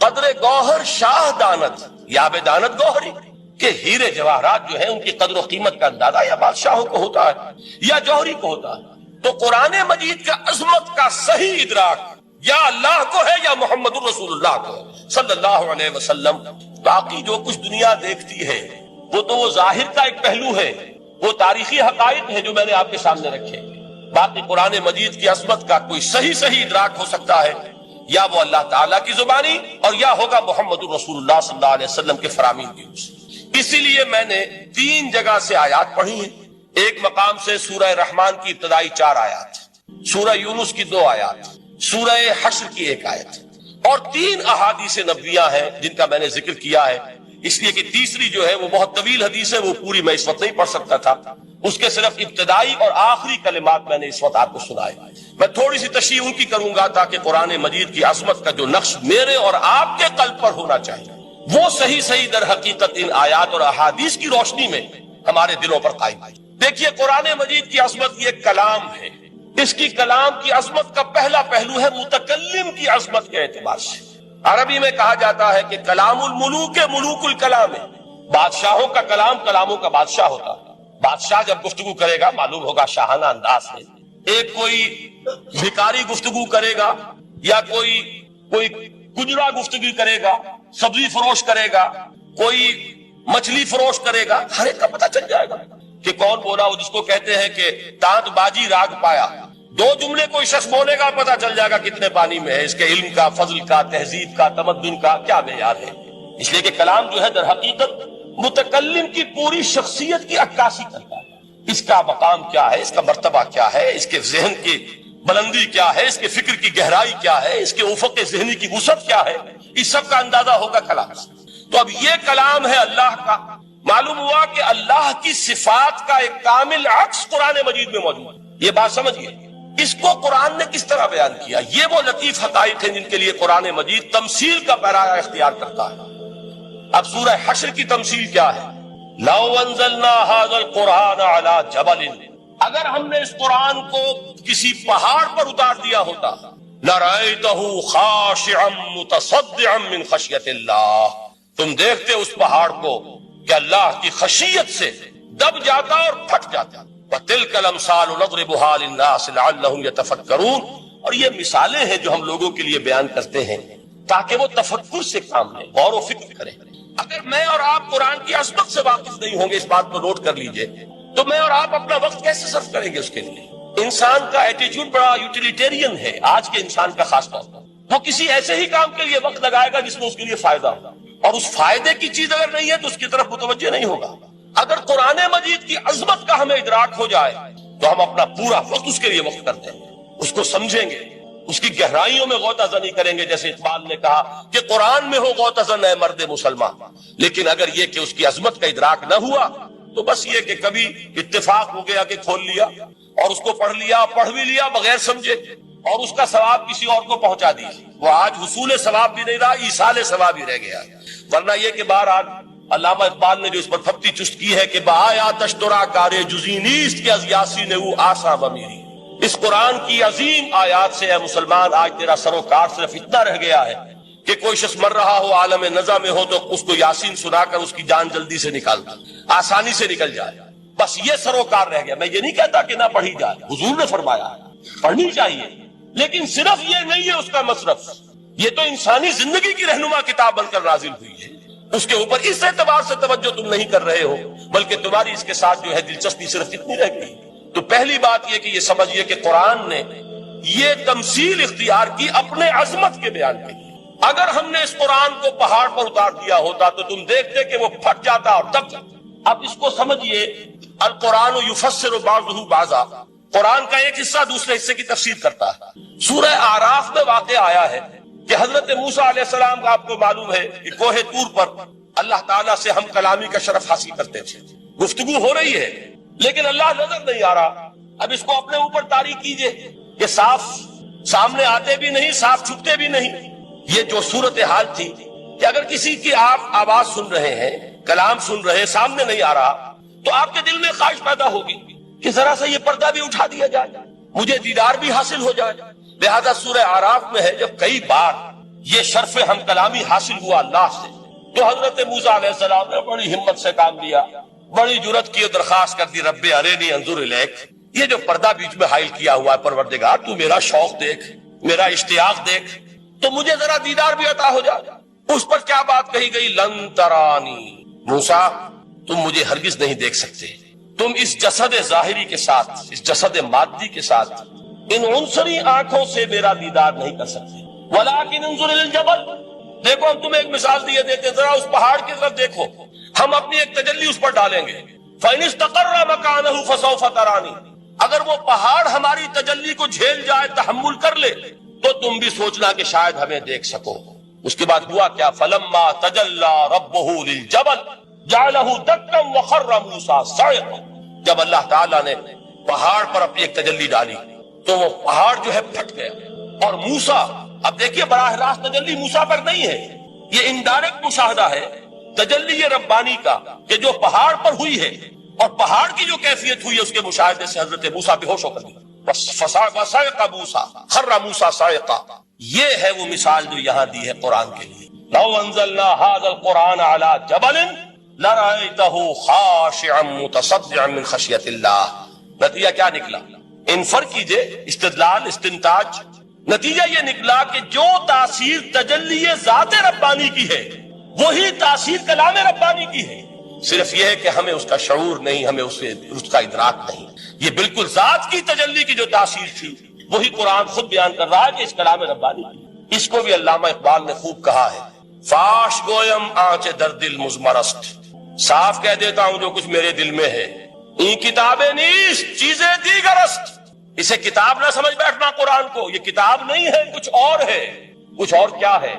قدر گوہر شاہ دانت یا بدانت گوہری، کہ ہیرے جواہرات جو ہیں ان کی قدر و قیمت کا اندازہ یا بادشاہوں کو ہوتا ہے یا جوہری کو ہوتا ہے. تو قرآن مجید کا عظمت کا صحیح ادراک یا اللہ کو ہے یا محمد الرسول اللہ کو ہے صلی اللہ علیہ وسلم. باقی جو کچھ دنیا دیکھتی ہے وہ تو وہ ظاہر کا ایک پہلو ہے، وہ تاریخی حقائق ہیں جو میں نے آپ کے سامنے رکھے. باقی قرآن مجید کی عظمت کا کوئی صحیح ادراک ہو سکتا ہے یا وہ اللہ تعالیٰ کی زبانی اور یا ہوگا محمد الرسول اللہ صلی اللہ علیہ وسلم کے فرامین کی روح سے. اسی لیے میں نے 3 جگہ سے آیات پڑھی ہیں. ایک مقام سے سورہ رحمان کی ابتدائی 4 آیات، سورہ یونس کی 2 آیات، سورہ حشر کی 1 آیت، اور 3 احادیث نبویہ ہیں جن کا میں نے ذکر کیا ہے، اس لیے کہ تیسری جو ہے وہ بہت طویل حدیث ہے، وہ پوری میں اس وقت نہیں پڑھ سکتا تھا. اس کے صرف ابتدائی اور آخری کلمات میں نے اس وقت آپ کو سنائے. میں تھوڑی سی تشریح ان کی کروں گا تاکہ قرآن مجید کی عظمت کا جو نقش میرے اور آپ کے قلب پر ہونا چاہیے وہ صحیح در حقیقت ان آیات اور احادیث کی روشنی میں ہمارے دلوں پر قائم آئے. دیکھیے قرآن مجید کی عظمت یہ کلام ہے. اس کی کلام کی عظمت کا پہلا پہلو ہے متکلم کی عظمت کے اعتبار سے. عربی میں کہا جاتا ہے کہ کلام الملوک ملوک الکلام ہے. بادشاہوں کا کلام کلاموں کا بادشاہ ہوتا ہے. بادشاہ جب گفتگو کرے گا معلوم ہوگا شاہانہ انداز ہے. ایک کوئی بھکاری گفتگو کرے گا یا کوئی گجرا گفتگو کرے گا، سبزی فروش کرے گا، کوئی مچھلی فروش کرے گا، ہر ایک کا پتہ چل جائے گا کہ کون بولا. وہ جس کو کہتے ہیں کہ تانت باجی راگ پایا، دو جملے کوئی شخص بولے گا پتہ چل جائے گا کتنے پانی میں ہے، اس کے علم کا، فضل کا، تہذیب کا، تمدن کا کیا معیار ہے۔ اس لیے کہ کلام جو ہے در حقیقت متکلم کی پوری شخصیت کی عکاسی کرتا ہے، اس کا مقام کیا ہے، اس کا مرتبہ کیا ہے، اس کے ذہن کی بلندی کیا ہے، اس کے فکر کی گہرائی کیا ہے، اس کے افق ذہنی کی وسعت کیا ہے، اس سب کا اندازہ ہوگا کلام سے۔ تو اب یہ کلام ہے اللہ کا، معلوم ہوا کہ اللہ کی صفات کا ایک کامل عکس قرآن مجید میں موجود ہے۔ یہ بات سمجھیے، اس کو قرآن نے کس طرح بیان کیا؟ یہ وہ لطیف حقائق ہیں جن کے لیے قرآن مجید تمثیل کا پیرایا اختیار کرتا ہے۔ اب سورہ حشر کی تمثیل کیا ہے؟ لو انزلنا هذا القرآن على جبل، اگر ہم نے اس قرآن کو کسی پہاڑ پر اتار دیا ہوتا، لرأيته خاشعا متصدعا من خشیت اللہ، تم دیکھتے اس پہاڑ کو کہ اللہ کی خشیت سے دب جاتا اور پھٹ جاتا۔ وَتِلْكَ الْأَمْثَالُ نَضْرِبُهَا لِلنَّاسِ لَعَلَّهُمْ يَتَفَكَّرُونَ، اور یہ مثالیں ہیں جو ہم لوگوں کے لیے بیان کرتے ہیں تاکہ وہ تفکر سے کام لیں، غور و فکر کریں۔ اگر میں اور آپ قرآن کی عظمت سے واقف نہیں ہوں گے، اس بات کو نوٹ کر لیجئے، تو میں اور آپ اپنا وقت کیسے صرف کریں گے اس کے لیے؟ انسان کا ایٹیچیوڈ بڑا یوٹیلیٹیرین ہے، آج کے انسان کا خاص طور پر۔ وہ کسی ایسے ہی کام کے لیے وقت لگائے گا جس میں اس کے لیے فائدہ ہوگا، اور اس فائدے کی چیز اگر نہیں ہے تو اس کی طرف متوجہ نہیں ہوگا۔ اگر قرآن مجید کی عظمت کا ہمیں ادراک ہو جائے تو ہم اپنا پورا وقت اس کے لیے وقف کر دیں گے، اس کو سمجھیں گے، اس کی گہرائیوں میں غوطہ زنی کریں گے، جیسے اقبال نے کہا کہ قرآن میں ہو غوطہ زن اے مرد مسلمان۔ لیکن اگر یہ کہ اس کی عظمت کا ادراک نہ ہوا تو بس یہ کہ کبھی اتفاق ہو گیا کہ کھول لیا اور اس کو پڑھ لیا، پڑھ بھی لیا بغیر سمجھے، اور اس کا ثواب کسی اور کو پہنچا دیا، وہ آج حصول ثواب بھی نہیں رہا، ایصال ثواب ہی رہ گیا۔ ورنہ یہ کہ بہرحال علامہ اقبال نے جو اس پر پھپتی چست کی ہے کہ بآیا تشترا کارے جزی نیست کہ از یاسی نے وہ آسا بمیری، اس قرآن کی عظیم آیات سے اے مسلمان آج تیرا سروکار صرف اتنا رہ گیا ہے کہ کوئی شخص مر رہا ہو، عالم نزا میں ہو، تو اس کو یاسین سنا کر اس کی جان جلدی سے نکال دو، آسانی سے نکل جائے، بس یہ سروکار رہ گیا۔ میں یہ نہیں کہتا کہ نہ پڑھی جائے، حضور نے فرمایا پڑھنی چاہیے، لیکن صرف یہ نہیں ہے اس کا مصرف، یہ تو انسانی زندگی کی رہنما کتاب بن کر نازل ہوئی ہے، اس کے اوپر اس اعتبار سے توجہ تم نہیں کر رہے ہو، بلکہ تمہاری اس کے ساتھ جو ہے دلچسپی صرف اتنی رہ گئی۔ تو پہلی بات یہ کہ یہ سمجھیے کہ قرآن نے یہ تمثیل اختیار کی اپنے عظمت کے بیان کے لیے۔ اگر ہم نے اس قرآن کو پہاڑ پر اتار دیا ہوتا تو تم دیکھتے کہ وہ پھٹ جاتا اور دب جاتا۔ اب اس کو سمجھیے، القرآن یفسر بعضہ بعضا، قرآن کا ایک حصہ دوسرے حصے کی تفسیر کرتا ہے۔ سورہ اعراف میں واقع آیا ہے کہ حضرت موسیٰ علیہ السلام کا آپ کو معلوم ہے کہ کوہ طور پر اللہ تعالیٰ سے ہم کلامی کا شرف حاصل کرتے تھے، گفتگو ہو رہی ہے لیکن اللہ نظر نہیں آ رہا۔ اب اس کو اپنے اوپر طاری کیجئے کہ صاف سامنے آتے بھی نہیں، صاف چھپتے بھی نہیں۔ یہ جو صورتحال تھی کہ اگر کسی کی آپ آواز سن رہے ہیں، کلام سن رہے ہیں، سامنے نہیں آ رہا، تو آپ کے دل میں خواہش پیدا ہوگی کہ ذرا سا یہ پردہ بھی اٹھا دیا جائے، مجھے دیدار بھی حاصل ہو جائے۔ لہذا سورہ اعراف میں ہے جب کئی بار یہ شرف ہم کلامی حاصل ہوا اللہ سے، تو حضرت موسیٰ علیہ السلام نے بڑی ہمت سے کام لیا، بڑی جرت کی درخواست کر دی، رب ارینی انظر الیک، یہ جو پردہ بیچ میں حائل کیا ہوا ہے پروردگار، تو میرا شوق دیکھ، میرا اشتیاق دیکھ، تو مجھے ذرا دیدار بھی عطا ہو جائے۔ اس پر کیا بات کہی گئی؟ لن ترانی، موسیٰ تم مجھے ہرگز نہیں دیکھ سکتے، تم اس جسد ظاہری کے ساتھ، اس جسد مادی کے ساتھ، ان عنصری آنکھوں سے میرا دیدار نہیں کر سکتے۔ ولیکن انظر الجبل، دیکھو ہم تمہیں ایک مثال دیے دیتے، ذرا اس پہاڑ کی طرف دیکھو، ہم اپنی ایک تجلی اس پر ڈالیں گے۔ فَإِنِ اسْتَقَرَّ مَكَانَهُ فَسَوْفَ تَرَانِي، اگر وہ پہاڑ ہماری تجلی کو جھیل جائے، تحمل کر لے، تو تم بھی سوچنا کہ شاید ہمیں دیکھ سکو۔ اس کے بعد ہوا کیا؟ فَلَمَّا تَجَلَّى رَبُّهُ لِلْجَبَلِ جَعَلَهُ دَكًّا وَخَرَّ مُوسَىٰ صَعِقًا، جب اللہ تعالیٰ نے پہاڑ پر اپنی ایک تجلی ڈالی تو وہ پہاڑ جو ہے پھٹ گیا، اور موسیٰ، اب دیکھیے براہ راست تجلی موسیٰ پر نہیں ہے، یہ انڈائریکٹ مشاہدہ ہے تجلی ربانی کا کہ جو پہاڑ پر ہوئی ہے، اور پہاڑ کی جو کیفیت ہوئی ہے اس کے مشاہدے سے حضرت موسیٰ بے ہوش ہو کر گیا۔ فَصَعِقَ مُوسَىٰ خَرَّ مُوسَىٰ صَعِقًا، یہ ہے وہ مثال جو یہاں دی ہے قرآن کے لیے۔ لَوْ أَنزَلْنَا هَذَا الْقُرْآنَ عَلَىٰ جَبَلٍ لَرَأَيْتَهُ خَاشِعًا مُتَصَدِّعًا مِنْ خَشْيَةِ اللَّهِ، نتیجہ کیا نکلا؟ انفر کیجئے، استدلال، استنتاج، نتیجہ یہ نکلا کہ جو تاثیر تجلی ذات ربانی کی ہے وہی تاثیر کلام ربانی کی ہے۔ صرف یہ ہے کہ ہمیں اس کا شعور نہیں، ہمیں اس کا ادراک نہیں. یہ بالکل ذات کی تجلی کی جو تاثیر تھی وہی قرآن خود بیان کر رہا ہے کہ اس کلام ربانی. اس کو بھی علامہ اقبال نے خوب کہا ہے، فاش گویم آنچ در دل مزمرست، صاف کہہ دیتا ہوں جو کچھ میرے دل میں ہے. این کتابیں نیست چیزیں دیگرست، اسے کتاب نہ سمجھ بیٹھنا قرآن کو، یہ کتاب نہیں ہے، کچھ اور ہے. کچھ اور کیا ہے؟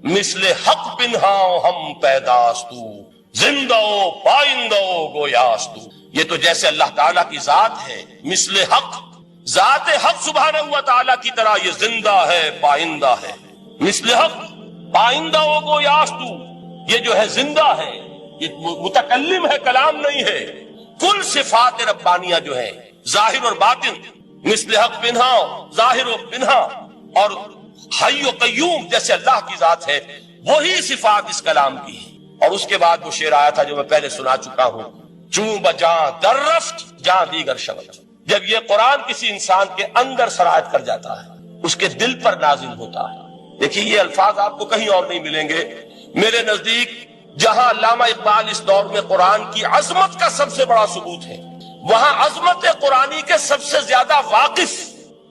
مثل حق پنہاؤ ہم پیداستو، زندہ پائندہ گویاستو. یہ تو جیسے اللہ تعالیٰ کی ذات ہے، مثل حق، ذات حق سبحانہ و تعالیٰ کی طرح یہ زندہ ہے، پائندہ ہے. مثل حق پائندہ گویاستو، یہ جو ہے زندہ ہے، یہ متکلم ہے، کلام نہیں ہے. کل صفات ربانیہ جو ہے ظاہر اور باطن، مثل حق پنہا، ظاہر و پنہا، اور حی و قیوم جیسے اللہ کی ذات ہے، وہی صفات اس کلام کی ہے. اور اس کے بعد وہ شعر آیا تھا جو میں پہلے سنا چکا ہوں، چوں بجاں در رفت جاں دیگر شود. جب یہ قرآن کسی انسان کے اندر سرایت کر جاتا ہے، اس کے دل پر نازل ہوتا ہے. دیکھیے یہ الفاظ آپ کو کہیں اور نہیں ملیں گے. میرے نزدیک جہاں علامہ اقبال اس دور میں قرآن کی عظمت کا سب سے بڑا ثبوت ہے، وہاں عظمت قرآنی کے سب سے زیادہ واقف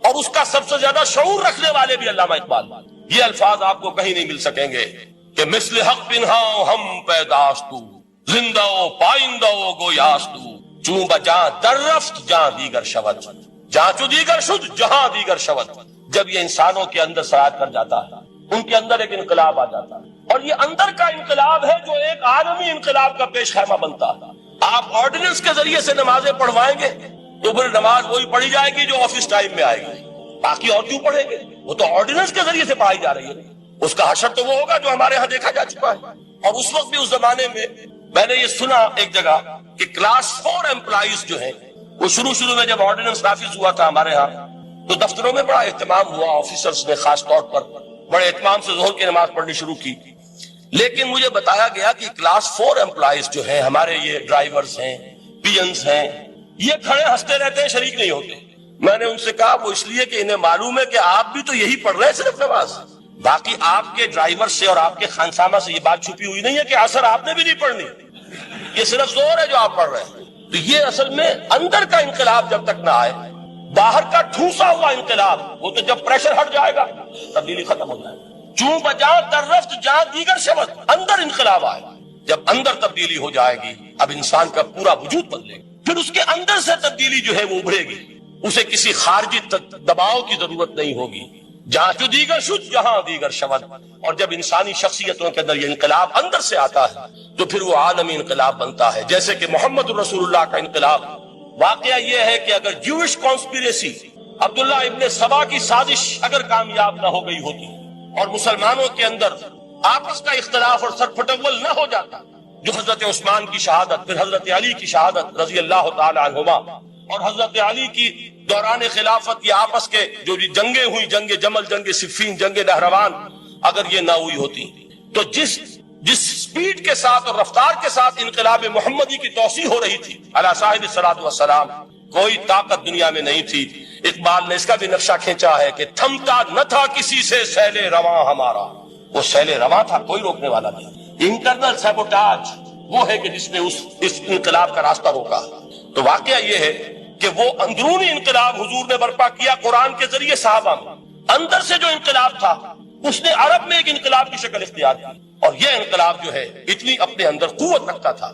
اور اس کا سب سے زیادہ شعور رکھنے والے بھی علامہ اقبال. یہ الفاظ آپ کو کہیں نہیں مل سکیں گے کہ مثل حق پنہاؤ ہم پیداستو، زندہ و پائندہ و گویاستو، چوں بجاں در رفت جہاں دیگر شود، جہاں چو دیگر شد جہاں دیگر شود. جب یہ انسانوں کے اندر سرایت کر جاتا ہے، ان کے اندر ایک انقلاب آ جاتا ہے، اور یہ اندر کا انقلاب ہے جو ایک عالمی انقلاب کا پیش خیمہ بنتا ہے. آپ آرڈیننس کے ذریعے سے نمازیں پڑھوائیں گے تو پھر نماز وہی پڑھی جائے گی جو آفس ٹائم میں آئے گی، باقی اور کیوں پڑھیں گے؟ وہ تو آرڈیننس کے ذریعے سے پڑھائی جا رہی ہے. اس کا حشر تو وہ ہوگا جو ہمارے ہاں دیکھا جا چکا ہے. اور اس وقت بھی اس زمانے میں نے یہ سنا ایک جگہ کہ کلاس 4 امپلائیز جو ہیں، وہ شروع میں جب آرڈیننس نافذ ہوا تھا ہمارے ہاں تو دفتروں میں بڑا اہتمام ہوا، آفیسرز نے خاص طور پر بڑے اہتمام سے ظہر کی نماز پڑھنی شروع کی. لیکن مجھے بتایا گیا کہ کلاس 4 امپلائیز جو ہیں ہمارے، یہ ڈرائیورز ہیں، پی-انز ہیں، یہ کھڑے ہنستے رہتے ہیں، شریک نہیں ہوتے. میں نے ان سے کہا وہ اس لیے کہ انہیں معلوم ہے کہ آپ بھی تو یہی پڑھ رہے ہیں صرف نماز، باقی آپ کے ڈرائیور سے اور آپ کے خانسامہ سے یہ بات چھپی ہوئی نہیں ہے کہ عصر آپ نے بھی نہیں پڑھنی، یہ صرف زور ہے جو آپ پڑھ رہے ہیں. تو یہ اصل میں اندر کا انقلاب جب تک نہ آئے، باہر کا ٹھوسا ہوا انقلاب، وہ تو جب پریشر ہٹ جائے گا تبدیلی ختم ہو جائے گا. چوں بجاں در رفت جہاں دیگر شود، اندر انقلاب آئے گا. جب اندر تبدیلی ہو جائے گی، اب انسان کا پورا وجود بدلے گا، پھر اس کے اندر سے تبدیلی جو ہے وہ ابھرے گی، اسے کسی خارجی دباؤ کی ضرورت نہیں ہوگی. جہاں جو دیگر شد جہاں دیگر شود. اور جب انسانی شخصیتوں کے اندر یہ انقلاب اندر سے آتا ہے تو پھر وہ عالمی انقلاب بنتا ہے. جیسے کہ محمد رسول اللہ کا انقلاب. واقعہ یہ ہے کہ اگر جوش کانسپیریسی، عبداللہ ابن سبا کی سازش اگر کامیاب نہ ہو گئی ہوتی اور مسلمانوں کے اندر آپس کا اختلاف اور سرپٹول نہ ہو جاتا، جو حضرت عثمان کی شہادت، پھر حضرت علی کی شہادت رضی اللہ تعالی عنہما، اور حضرت علی کی دوران خلافت یہ آپس کے جو جنگیں ہوئی، جنگ جمل، جنگ صفین، جنگ نہروان، اگر یہ نہ ہوئی ہوتی تو جس سپیڈ کے ساتھ اور رفتار کے ساتھ انقلاب محمدی کی توسیع ہو رہی تھی علی صاحب الصلاۃ والسلام، کوئی طاقت دنیا میں نہیں تھی. اقبال نے اس کا بھی نقشہ کھینچا ہے کہ تھمتا نہ تھا کسی سے سیل رواں ہمارا. وہ سیل رواں تھا، کوئی روکنے والا نہیں. انٹرنل سیبوٹاج وہ ہے کہ جس نے اس انقلاب کا راستہ روکا. تو واقعہ یہ ہے کہ وہ اندرونی انقلاب حضور نے برپا کیا قرآن کے ذریعے صحابہ میں. اندر سے جو انقلاب تھا اس نے عرب میں ایک انقلاب کی شکل اختیار کی، اور یہ انقلاب جو ہے اتنی اپنے اندر قوت رکھتا تھا،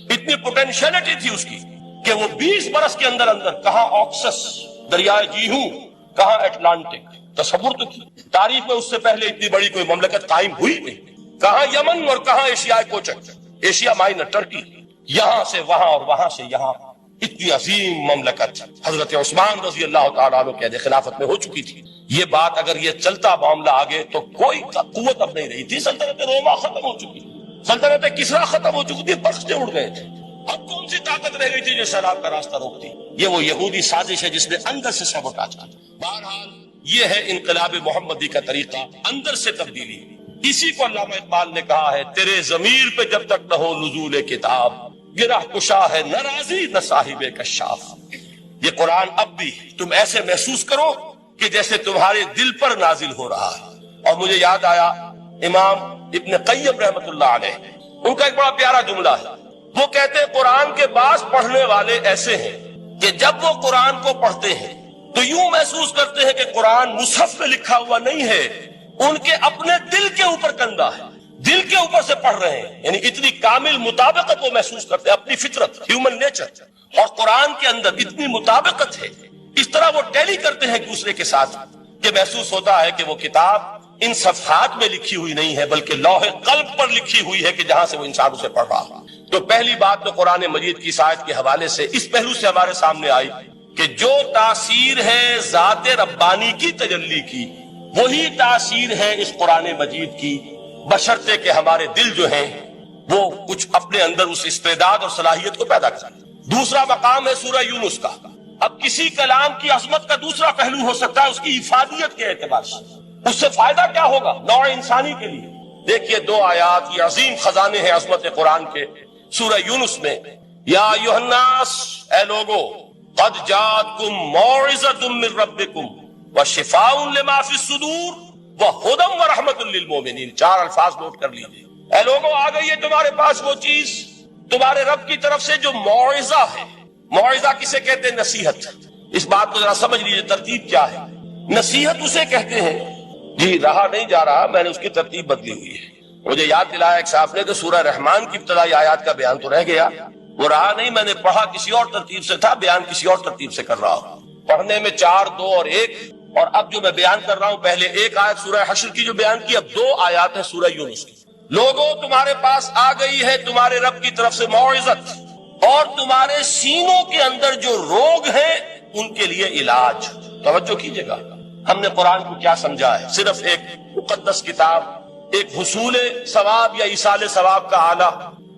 اتنی پوٹینشیلٹی تھی اس کی کہ وہ 20 برس کے اندر کہاں آکسس دریائے جیہوں، کہاں اٹلانٹک. تصور تو کی تاریخ میں اس سے پہلے اتنی بڑی کوئی مملکت قائم ہوئی نہیں. کہاں یمن اور کہاں ایشیائے کوچک، ایشیا مائنر ٹرکی، یہاں سے وہاں اور وہاں سے یہاں، اتنی عظیم مملکت حضرت عثمان رضی اللہ تعالیٰ عنہ کے خلافت میں ہو چکی تھی. یہ بات اگر یہ چلتا معاملہ آگے تو کوئی قوت اب نہیں رہی تھی. سلطنت روما ختم ہو چکی، سلطنت کسرا ختم ہو چکی تھی، بخشتے اڑ گئے تھے. اب کون سی طاقت رہ گئی تھی جو سیلاب کا راستہ روکتی؟ یہ وہ یہودی سازش ہے جس نے اندر سے سیبوٹاج کیا. بہرحال یہ ہے انقلاب محمدی کا طریقہ، اندر سے تبدیلی. اسی کو علامہ اقبال نے کہا ہے، تیرے ضمیر پہ جب تک نہ ہو نزول کتاب، گرہ کشا ہے نہ راضی نہ صاحب کشاف. یہ قرآن اب بھی تم ایسے محسوس کرو کہ جیسے تمہارے دل پر نازل ہو رہا ہے. اور مجھے یاد آیا امام ابن قیم رحمت اللہ علیہ، ان کا ایک بڑا پیارا جملہ ہے. وہ کہتے ہیں قرآن کے بعض پڑھنے والے ایسے ہیں کہ جب وہ قرآن کو پڑھتے ہیں تو یوں محسوس کرتے ہیں کہ قرآن مصحف میں لکھا ہوا نہیں ہے، ان کے اپنے دل کے اوپر کندہ ہے، دل کے اوپر سے پڑھ رہے ہیں، یعنی اتنی کامل مطابقت وہ محسوس کرتے ہیں، اپنی فطرت، ہیومن نیچر اور قرآن کے اندر اتنی مطابقت ہے، اس طرح وہ ٹیلی کرتے ہیں ایک دوسرے کے ساتھ کہ محسوس ہوتا ہے کہ وہ کتاب ان صفحات میں لکھی ہوئی نہیں ہے بلکہ لوح قلب پر لکھی ہوئی ہے کہ جہاں سے وہ انسان اسے پڑھ رہا ہے۔ تو پہلی بات تو قرآن مجید کی اس آیت کے حوالے سے اس پہلو سے ہمارے سامنے آئی کہ جو تاثیر ہے ذات ربانی کی تجلی کی، وہی تاثیر ہے اس قرآن مجید کی، بشرطے کہ ہمارے دل جو ہیں وہ کچھ اپنے اندر اس استعداد اور صلاحیت کو پیدا کریں۔ دوسرا مقام ہے سورہ یونس کا۔ اب کسی کلام کی عظمت کا دوسرا پہلو ہو سکتا ہے اس کی افادیت کے اعتبار سے، اس سے فائدہ کیا ہوگا نوع انسانی کے لیے۔ دیکھیے دو آیات، یہ عظیم خزانے ہیں عظمت قرآن کے۔ سورہ یونس میں یا ایھا الناس، اے لوگو، قد جاءتکم موعظۃ من ربکم وشفاء لما فی الصدور وہدی ورحمۃ للمؤمنین۔ چار الفاظ نوٹ کر لیجیے۔ اے لوگو، آ گئی ہے تمہارے پاس وہ چیز تمہارے رب کی طرف سے جو موعظہ ہے۔ موعظہ کسے کہتے ہیں؟ نصیحت۔ اس بات کو ذرا سمجھ لیجیے ترتیب کیا ہے۔ نصیحت اسے کہتے ہیں، جی رہا نہیں جا رہا، میں نے اس کی ترتیب بدلی ہوئی ہے۔ مجھے یاد دلایا ایک صاحب نے کہ سورہ رحمان کی ابتدائی آیات کا بیان تو رہ گیا، وہ رہا نہیں، میں نے پڑھا کسی اور ترتیب سے تھا، بیان کسی اور ترتیب سے کر رہا ہوں۔ پڑھنے میں 4، 2 اور 1، اور اب جو میں بیان کر رہا ہوں پہلے ایک آیت سورہ حشر کی جو بیان کی، اب 2 آیات ہیں سورہ یونس کی۔ لوگوں، تمہارے پاس آ گئی ہے تمہارے رب کی طرف سے موعظت، اور تمہارے سینوں کے اندر جو روگ ہیں ان کے لیے علاج۔ توجہ کیجئے گا، ہم نے قرآن کو کیا سمجھا ہے؟ صرف ایک مقدس کتاب، ایک حصول ثواب یا ایصال ثواب کا آلہ۔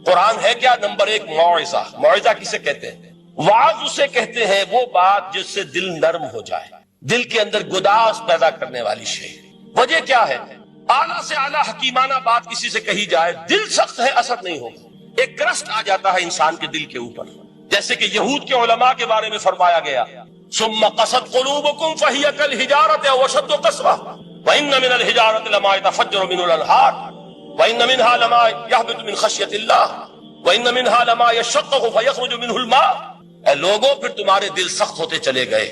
قرآن ہے کیا؟ نمبر 1 موعظہ۔ موعظہ کسے کہتے ہیں؟ وعظ اسے کہتے ہیں وہ بات جس سے دل نرم ہو جائے، دل کے اندر گداز پیدا کرنے والی شے۔ وجہ کیا ہے؟ اعلیٰ سے اعلیٰ حکیمانہ بات کسی سے کہی جائے، دل سخت ہے، اثر نہیں ہوگا، ایک کرسٹ آ جاتا ہے انسان کے دل کے اوپر، جیسے کہ یہود کے علماء کے بارے میں فرمایا گیا، ثم قست قلوبکم فہی کالحجارۃ او اشد قسوۃ وان من الحجارۃ لما يتفجر منه الانہار وان منها لما يهبط من خشیۃ اللہ وان منها لما يشقق فيخرج منه الماء۔ اے لوگوں، پھر تمہارے دل سخت ہوتے چلے گئے،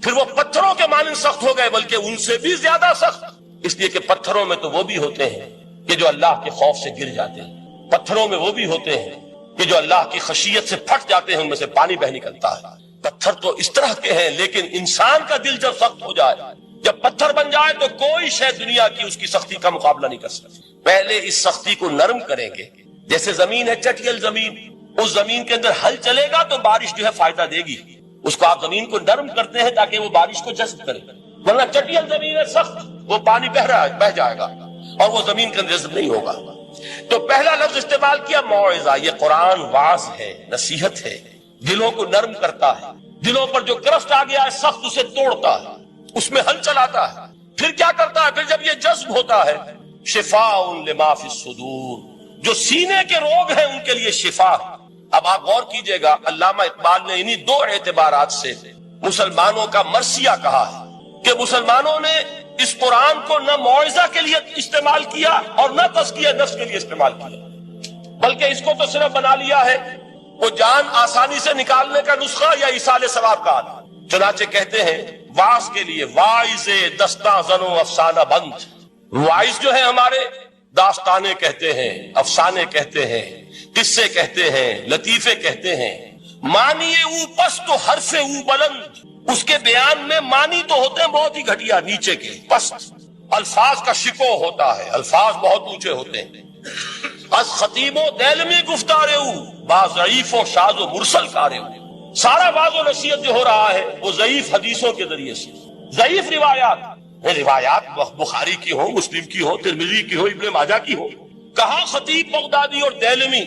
پھر وہ پتھروں کے مانند سخت ہو گئے، بلکہ ان سے بھی زیادہ سخت، اس لیے کہ پتھروں میں تو وہ بھی ہوتے ہیں کہ جو اللہ کے خوف سے گر جاتے ہیں، پتھروں میں وہ بھی ہوتے ہیں کہ جو اللہ کی خشیت سے پھٹ جاتے ہیں، ان میں سے پانی بہ نکلتا ہے۔ پتھر تو اس طرح کے ہیں، لیکن انسان کا دل جب سخت ہو جائے، جب پتھر بن جائے، تو کوئی شے دنیا کی اس کی سختی کا مقابلہ نہیں کر سکتی۔ پہلے اس سختی کو نرم کریں گے، جیسے زمین ہے چٹیل زمین، اس زمین کے اندر ہل چلے گا تو بارش جو ہے فائدہ دے گی، اس کو آپ زمین کو نرم کرتے ہیں تاکہ وہ بارش کو جذب کرے، ورنہ چٹیل زمین ہے سخت، وہ پانی بہ جائے گا اور وہ زمین کے اندر جذب نہیں ہوگا۔ تو پہلا لفظ استعمال کیا موعظہ۔ یہ قرآن واعظ ہے، نصیحت ہے، دلوں کو نرم کرتا ہے، دلوں پر جو کرفٹ آ گیا ہے سخت اسے توڑتا ہے، اس میں ہل چلاتا ہے۔ پھر کیا کرتا ہے؟ پھر جب یہ جذب ہوتا ہے، شفاء لما فی الصدور، جو سینے کے روگ ہیں ان کے لیے شفا۔ اب آپ غور کیجئے گا، علامہ اقبال نے انہی 2 اعتبارات سے مسلمانوں کا مرثیہ کہا ہے کہ مسلمانوں نے اس قرآن کو نہ موعظہ کے لیے استعمال کیا اور نہ تزکیہ نفس کے لیے استعمال کیا، بلکہ اس کو تو صرف بنا لیا ہے وہ جان آسانی سے نکالنے کا نسخہ یا ایصال ثواب کا آلہ۔ چنانچہ کہتے ہیں واعظ کے لیے واعظ دستاں زن و افسانہ بند۔ واعظ جو ہے ہمارے داستانے کہتے ہیں، افسانے کہتے ہیں، قصے کہتے ہیں، لطیفے کہتے ہیں۔ معنی او پست و حرف او بلند، اس کے بیان میں معنی تو ہوتے ہیں بہت ہی گھٹیا، نیچے کے پست، الفاظ کا شکو ہوتا ہے، الفاظ بہت اونچے ہوتے ہیں۔ از خطیب و دیلمی گفتار او با ضعیف و شاذ و مرسل کار او، سارا باز و نصیحت جو ہو رہا ہے وہ ضعیف حدیثوں کے ذریعے سے، ضعیف روایات بخاری کی ہو، مسلم کی ہو، ترمذی کی ہو، ابن ماجہ کی ہو۔ کہاں خطیب بغدادی اور دیلمی،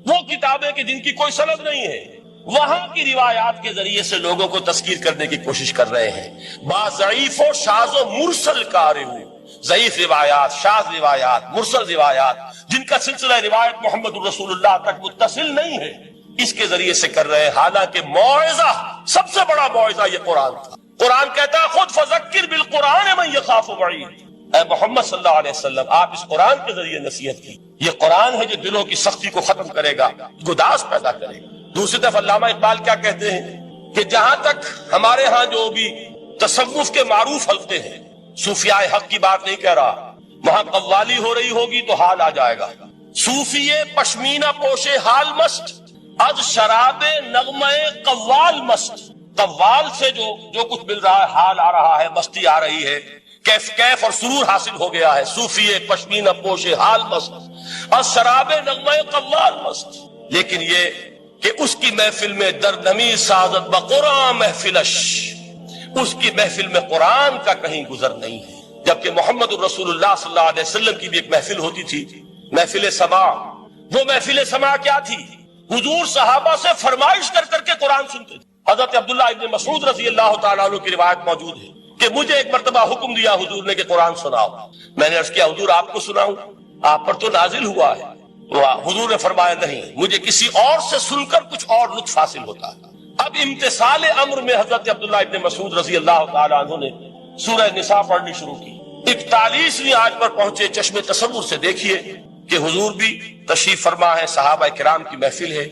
وہ کتابیں کہ جن کی کوئی سند نہیں ہے، وہاں کی روایات کے ذریعے سے لوگوں کو تذکیر کرنے کی کوشش کر رہے ہیں۔ با ضعیف و شاذ و مرسل کار ہو، ضعیف روایات، شاذ روایات، مرسل روایات، جن کا سلسلہ روایت محمد الرسول اللہ تک متصل نہیں ہے، اس کے ذریعے سے کر رہے ہیں۔ حالانکہ موعظہ، سب سے بڑا موعظہ یہ قرآن تھا۔ قرآن کہتا ہے خود فذکر بالقرآن من یخاف وعید، اے محمد صلی اللہ علیہ وسلم آپ اس قرآن کے ذریعے نصیحت کی، یہ قرآن ہے جو دلوں کی سختی کو ختم کرے گا، گداز پیدا کرے گا۔ دوسری طرف علامہ اقبال کیا کہتے ہیں کہ جہاں تک ہمارے ہاں جو بھی تصوف کے معروف حلقے ہیں، صوفیاء حق کی بات نہیں کہہ رہا، وہاں قوالی ہو رہی ہوگی تو حال آ جائے گا۔ صوفی پشمینہ پوشے حال مست، از شراب نغمہ قوال مست۔ قوال سے جو کچھ مل رہا ہے، حال آ رہا ہے، مستی آ رہی ہے، کیف اور سرور حاصل ہو گیا ہے۔ صوفی پشمینہ پوشے حال مست، از شراب نغمہ قوال مست۔ لیکن یہ کہ اس کی محفل میں درنمی سازت بقرآن محفلش، اس کی محفل میں قرآن کا کہیں گزر نہیں ہے۔ جبکہ محمد الرسول اللہ صلی اللہ علیہ وسلم کی بھی ایک محفل ہوتی تھی، محفل سماع۔ وہ محفل سماع کیا تھی؟ حضور صحابہ سے فرمائش کر کر کے قرآن سنتے تھے۔ حضرت عبداللہ ابن مسعود رضی اللہ تعالیٰ عنہ کی روایت موجود ہے کہ مجھے ایک مرتبہ حکم دیا حضور نے کہ قرآن سناؤ۔ میں نے عرض کیا حضور آپ کو سناؤں؟ آپ پر تو نازل ہوا ہے۔ حضور نے فرمایا نہیں، مجھے کسی اور سے سن کر کچھ اور لطف حاصل ہوتا ہے۔ اب امتثال امر میں حضرت عبداللہ ابن مسعود رضی اللہ تعالیٰ عنہ نے سورہ نساء پڑھنی شروع کی۔ 41ویں آیت پر پہنچے، چشم تصور سے دیکھیے کہ حضور بھی تشریف فرما ہے، صحابہ کرام کی محفل ہے،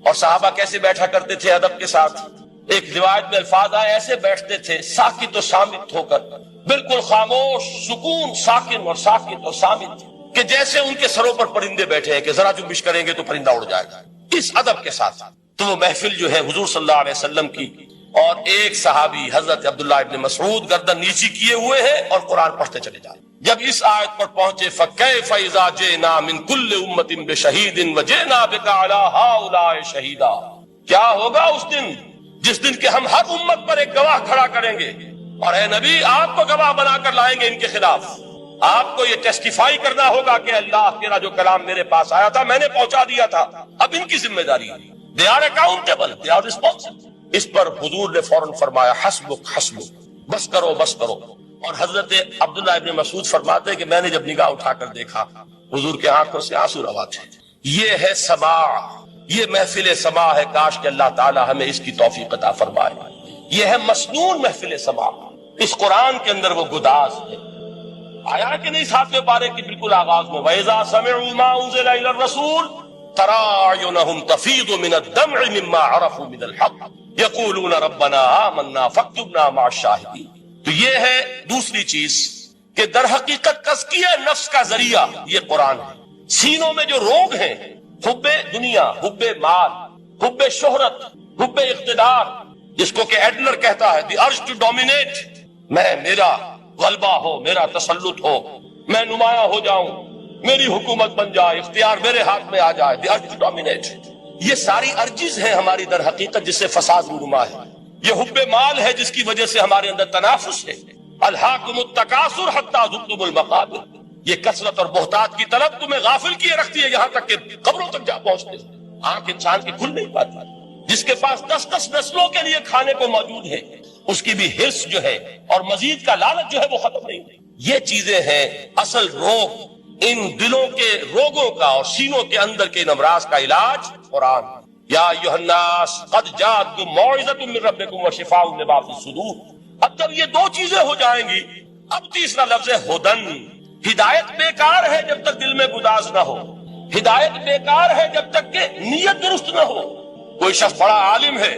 اور صحابہ کیسے بیٹھا کرتے تھے ادب کے ساتھ۔ ایک روایت میں الفاظ آئے ایسے بیٹھتے تھے ساکت و صامت ہو کر، بالکل خاموش، سکون، ساکن اور ساکت اور صامت، کہ جیسے ان کے سروں پر پرندے بیٹھے ہیں کہ ذرا جنبش کریں گے تو پرندہ اڑ جائے گا، اس ادب کے ساتھ۔ تو وہ محفل جو ہے حضور صلی اللہ علیہ وسلم کی، اور ایک صحابی حضرت عبداللہ ابن مسعود گردن نیچی کیے ہوئے ہیں اور قرآن پڑھتے چلے جائیں۔ جب اس آیت پر پہنچے فَكَيْفَ إِذَا جِئْنَا مِن كُلِّ أُمَّةٍ بِشَهِيدٍ وَجِئْنَا بِكَ عَلَىٰ هَٰؤُلَاءِ شَهِيدًا، کیا ہوگا اس دن جس دن کہ ہم ہر امت پر ایک گواہ کھڑا کریں گے، اور اے نبی آپ کو گواہ بنا کر لائیں گے ان کے خلاف۔ آپ کو یہ ٹیسٹیفائی کرنا ہوگا کہ اللہ تیرا جو کلام میرے پاس آیا تھا میں نے پہنچا دیا تھا، اب ان کی ذمہ داری ہے، they are accountable, they are responsible۔ اس پر حضور نے فوراً فرمایا حسبک حسبک، بس کرو بس کرو۔ اور حضرت عبداللہ ابن مسعود فرماتے ہیں کہ میں نے جب نگاہ اٹھا کر دیکھا حضور کے آنکھوں سے آنسو روا تھے۔ یہ ہے سماع، یہ محفل سماع ہے، کاش کہ اللہ تعالی ہمیں اس کی توفیق عطا فرمائے۔ یہ ہے مسنون محفل سماع، اس قرآن کے اندر وہ گداز ہے۔ آیا کہ نہیں 7ویں پارے کی بالکل آغاز میں وَإِذَا سَمِعُوا مَا أُنزِلَ إِلَى الرَّسُولِ تَرَىٰ أَعْيُنَهُمْ تَفِيضُ مِنَ الدَّمْعِ مِمَّا عَرَفُوا مِنَ الْحَقِّ يَقُولُونَ رَبَّنَا آمَنَّا فَاكْتُبْنَا مَعَ الشَّاهِدِينَ۔ تو یہ ہے دوسری چیز کہ در حقیقت تزکیہ نفس کا ذریعہ یہ قرآن ہے۔ سینوں میں جو روگ ہیں، حب دنیا، حب مال، حب شہرت، حب اقتدار، جس کو کہ ایڈلر کہتا ہے دی ارج ٹو ڈومینیٹ، میرا غلبہ ہو، میرا تسلط ہو، میں نمایاں ہو جاؤں، میری حکومت بن جائے، اختیار میرے ہاتھ میں آ جائے، دی ارج ٹو ڈومینیٹ، یہ ساری ارجز ہیں ہماری در حقیقت جس سے فساد رونما ہے۔ یہ حب مال ہے جس کی وجہ سے ہمارے اندر تنافس ہے۔ الہاکم التکاثر حتی زرتم المقابر، یہ کثرت اور بہتات کی طلب تمہیں غافل کیے رکھتی ہے یہاں تک کہ قبروں تک جا پہنچتے ہیں۔ آنکھ انسان کی کھل نہیں پاتی۔ جس کے پاس 10 نسلوں کے لیے کھانے کو موجود ہے، اس کی بھی حرص جو ہے اور مزید کا لالچ جو ہے وہ ختم نہیں ہوئی۔ یہ چیزیں ہیں اصل روگ، ان دلوں کے روگوں کا اور سینوں کے اندر کے ان امراض کا علاج قرآن۔ یا ایھا الناس قد جاءتکم موعظۃ من ربکم وشفاء لما فی الصدور۔ اب جب یہ دو چیزیں ہو جائیں گی، اب تیسرا لفظ ہے ہدن۔ ہدایت بیکار ہے جب تک دل میں گداز نہ ہو، ہدایت بیکار ہے جب تک کہ نیت درست نہ ہو۔ کوئی شخص بڑا عالم ہے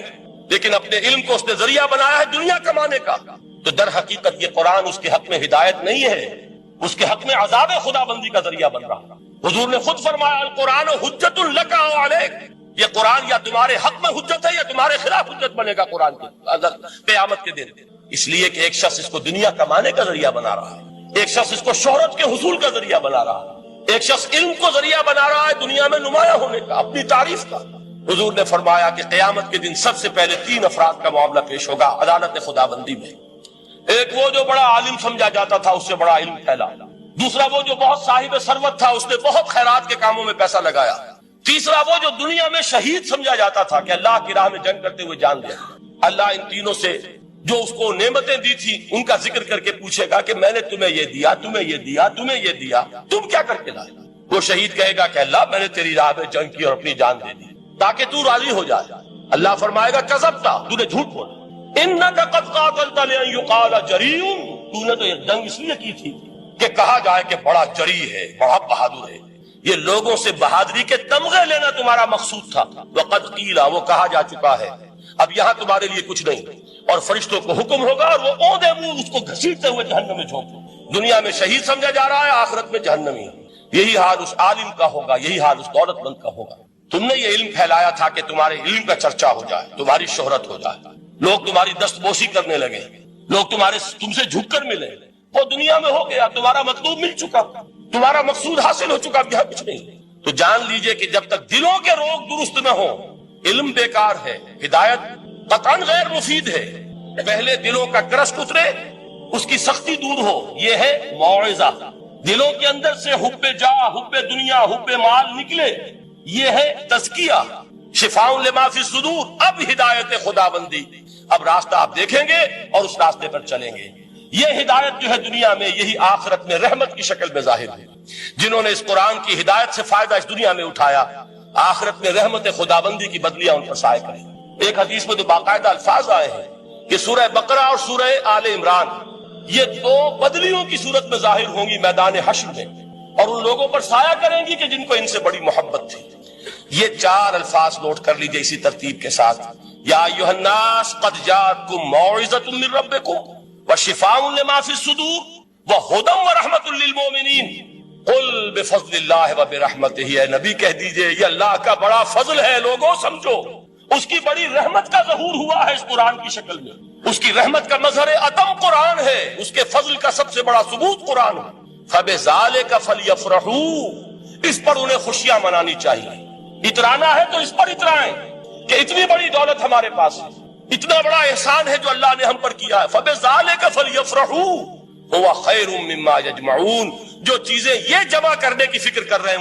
لیکن اپنے علم کو اس نے ذریعہ بنایا ہے دنیا کمانے کا، تو در حقیقت یہ قرآن اس کے حق میں ہدایت نہیں ہے، اس کے حق میں عذاب خدا بندی کا ذریعہ بن رہا۔ حضور نے خود فرمایا القرآن حجت لک او علیک، یہ قرآن یا تمہارے حق میں حجت ہے یا تمہارے خلاف حجت بنے گا قرآن کے قیامت کے دن۔ اس لیے کہ ایک شخص اس کو دنیا کمانے کا ذریعہ بنا رہا ہے، ایک شخص اس کو شہرت کے حصول کا ذریعہ بنا رہا ہے، ایک شخص علم کو ذریعہ بنا رہا ہے دنیا میں نمایاں ہونے کا، اپنی تعریف کا۔ حضور نے فرمایا کہ قیامت کے دن سب سے پہلے 3 افراد کا معاملہ پیش ہوگا عدالت خدا بندی میں۔ ایک وہ جو بڑا عالم سمجھا جاتا تھا، اس سے بڑا علم پھیلا۔ دوسرا وہ جو بہت صاحب ثروت تھا، اس نے بہت خیرات کے کاموں میں پیسہ لگایا۔ تیسرا وہ جو دنیا میں شہید سمجھا جاتا تھا کہ اللہ کی راہ میں جنگ کرتے ہوئے جان دیا۔ اللہ ان تینوں سے جو اس کو نعمتیں دی تھی ان کا ذکر کر کے پوچھے گا کہ میں نے تمہیں یہ دیا، تمہیں یہ دیا، تمہیں یہ دیا، تم کیا کر کے لائے؟ وہ شہید کہے گا کہ اللہ میں نے تیری راہ میں جنگ کی اور اپنی جان دے دی تاکہ تو راضی ہو جائے۔ اللہ فرمائے گا کذبتا، تو نے جھوٹ بولا، انک قد قاتلت لان یقال جریء، تو نے تو یہ جنگ اس لیے کی تھی کہ کہا جائے کہ بڑا جری ہے، بڑا بہادر ہے. یہ لوگوں سے بہادری کے تمغے لینا تمہارا مقصود تھا. وقد قیل، وہ کہا جا چکا ہے، اب یہاں تمہارے لیے کچھ نہیں. اور فرشتوں کو حکم ہوگا اور وہ اوندے منہ اس کو گھسیٹتے ہوئے جہنم میں جھونک. دنیا میں شہید سمجھا جا رہا ہے، آخرت میں جہنمی. یہی حال اس عالم کا ہوگا، یہی حال اس دولت مند کا ہوگا. تم نے یہ علم پھیلایا تھا کہ تمہارے علم کا چرچا ہو جائے، تمہاری شہرت ہو جائے، لوگ تمہاری دستبوسی کرنے لگے، لوگ تم سے جھک کر ملے. وہ دنیا میں ہو گیا، تمہارا مطلوب مل چکا، تمہارا مقصود حاصل ہو چکا، اب یہاں کچھ نہیں. تو جان لیجئے کہ جب تک دلوں کے روگ درست نہ ہو، علم بیکار ہے، ہدایت قطعاً غیر مفید ہے. پہلے دلوں کا کرشک اترے، اس کی سختی دور ہو، یہ ہے موعظہ. دلوں کے اندر سے حب جاہ، حب دنیا، حب مال نکلے، یہ ہے تزکیہ. شفاء لما فی الصدور، اب ہدایت خدا بندی. اب راستہ آپ دیکھیں گے اور اس راستے پر چلیں گے. یہ ہدایت جو ہے دنیا میں، یہی آخرت میں رحمت کی شکل میں ظاہر ہے. جنہوں نے اس قرآن کی ہدایت سے فائدہ اس دنیا میں اٹھایا، آخرت میں رحمت خدا بندی کی بدلیاں ان پر سائے کریں. ایک حدیث میں تو باقاعدہ الفاظ آئے ہیں کہ سورہ بقرہ اور سورہ آل عمران یہ دو بدلیوں کی صورت میں ظاہر ہوں گی میدان حشر میں، اور ان لوگوں پر سایہ کریں گی کہ جن کو ان سے بڑی محبت تھی. یہ چار الفاظ نوٹ کر لیجئے اسی ترتیب کے ساتھ. یا ایھا الناس قد جاءتکم موعظۃ من ربکم وشفاء لما فی الصدور وہدی ورحمۃ للمؤمنین قل بفضل اللہ وبرحمتہ. اے نبی کہہ دیجئے یہ اللہ کا بڑا فضل ہے، لوگوں سمجھو. اس کی بڑی رحمت کا ظہور ہوا ہے اس قرآن کی شکل میں. اس کی رحمت کا مظہر عدم قرآن ہے، اس کے فضل کا سب سے بڑا ثبوت قرآن ہے. فبذالک فلیفرحوا، اس پر انہیں خوشیاں منانی چاہیے. اترانا ہے تو اس پر اترائیں کہ اتنی بڑی دولت ہمارے پاس ہے، اتنا بڑا احسان ہے جو اللہ نے ہم پر کیا ہے. فبذالک فلیفرحوا هو خیر مما یجمعون. جو چیزیں یہ جمع کرنے کی فکر کر رہے ہیں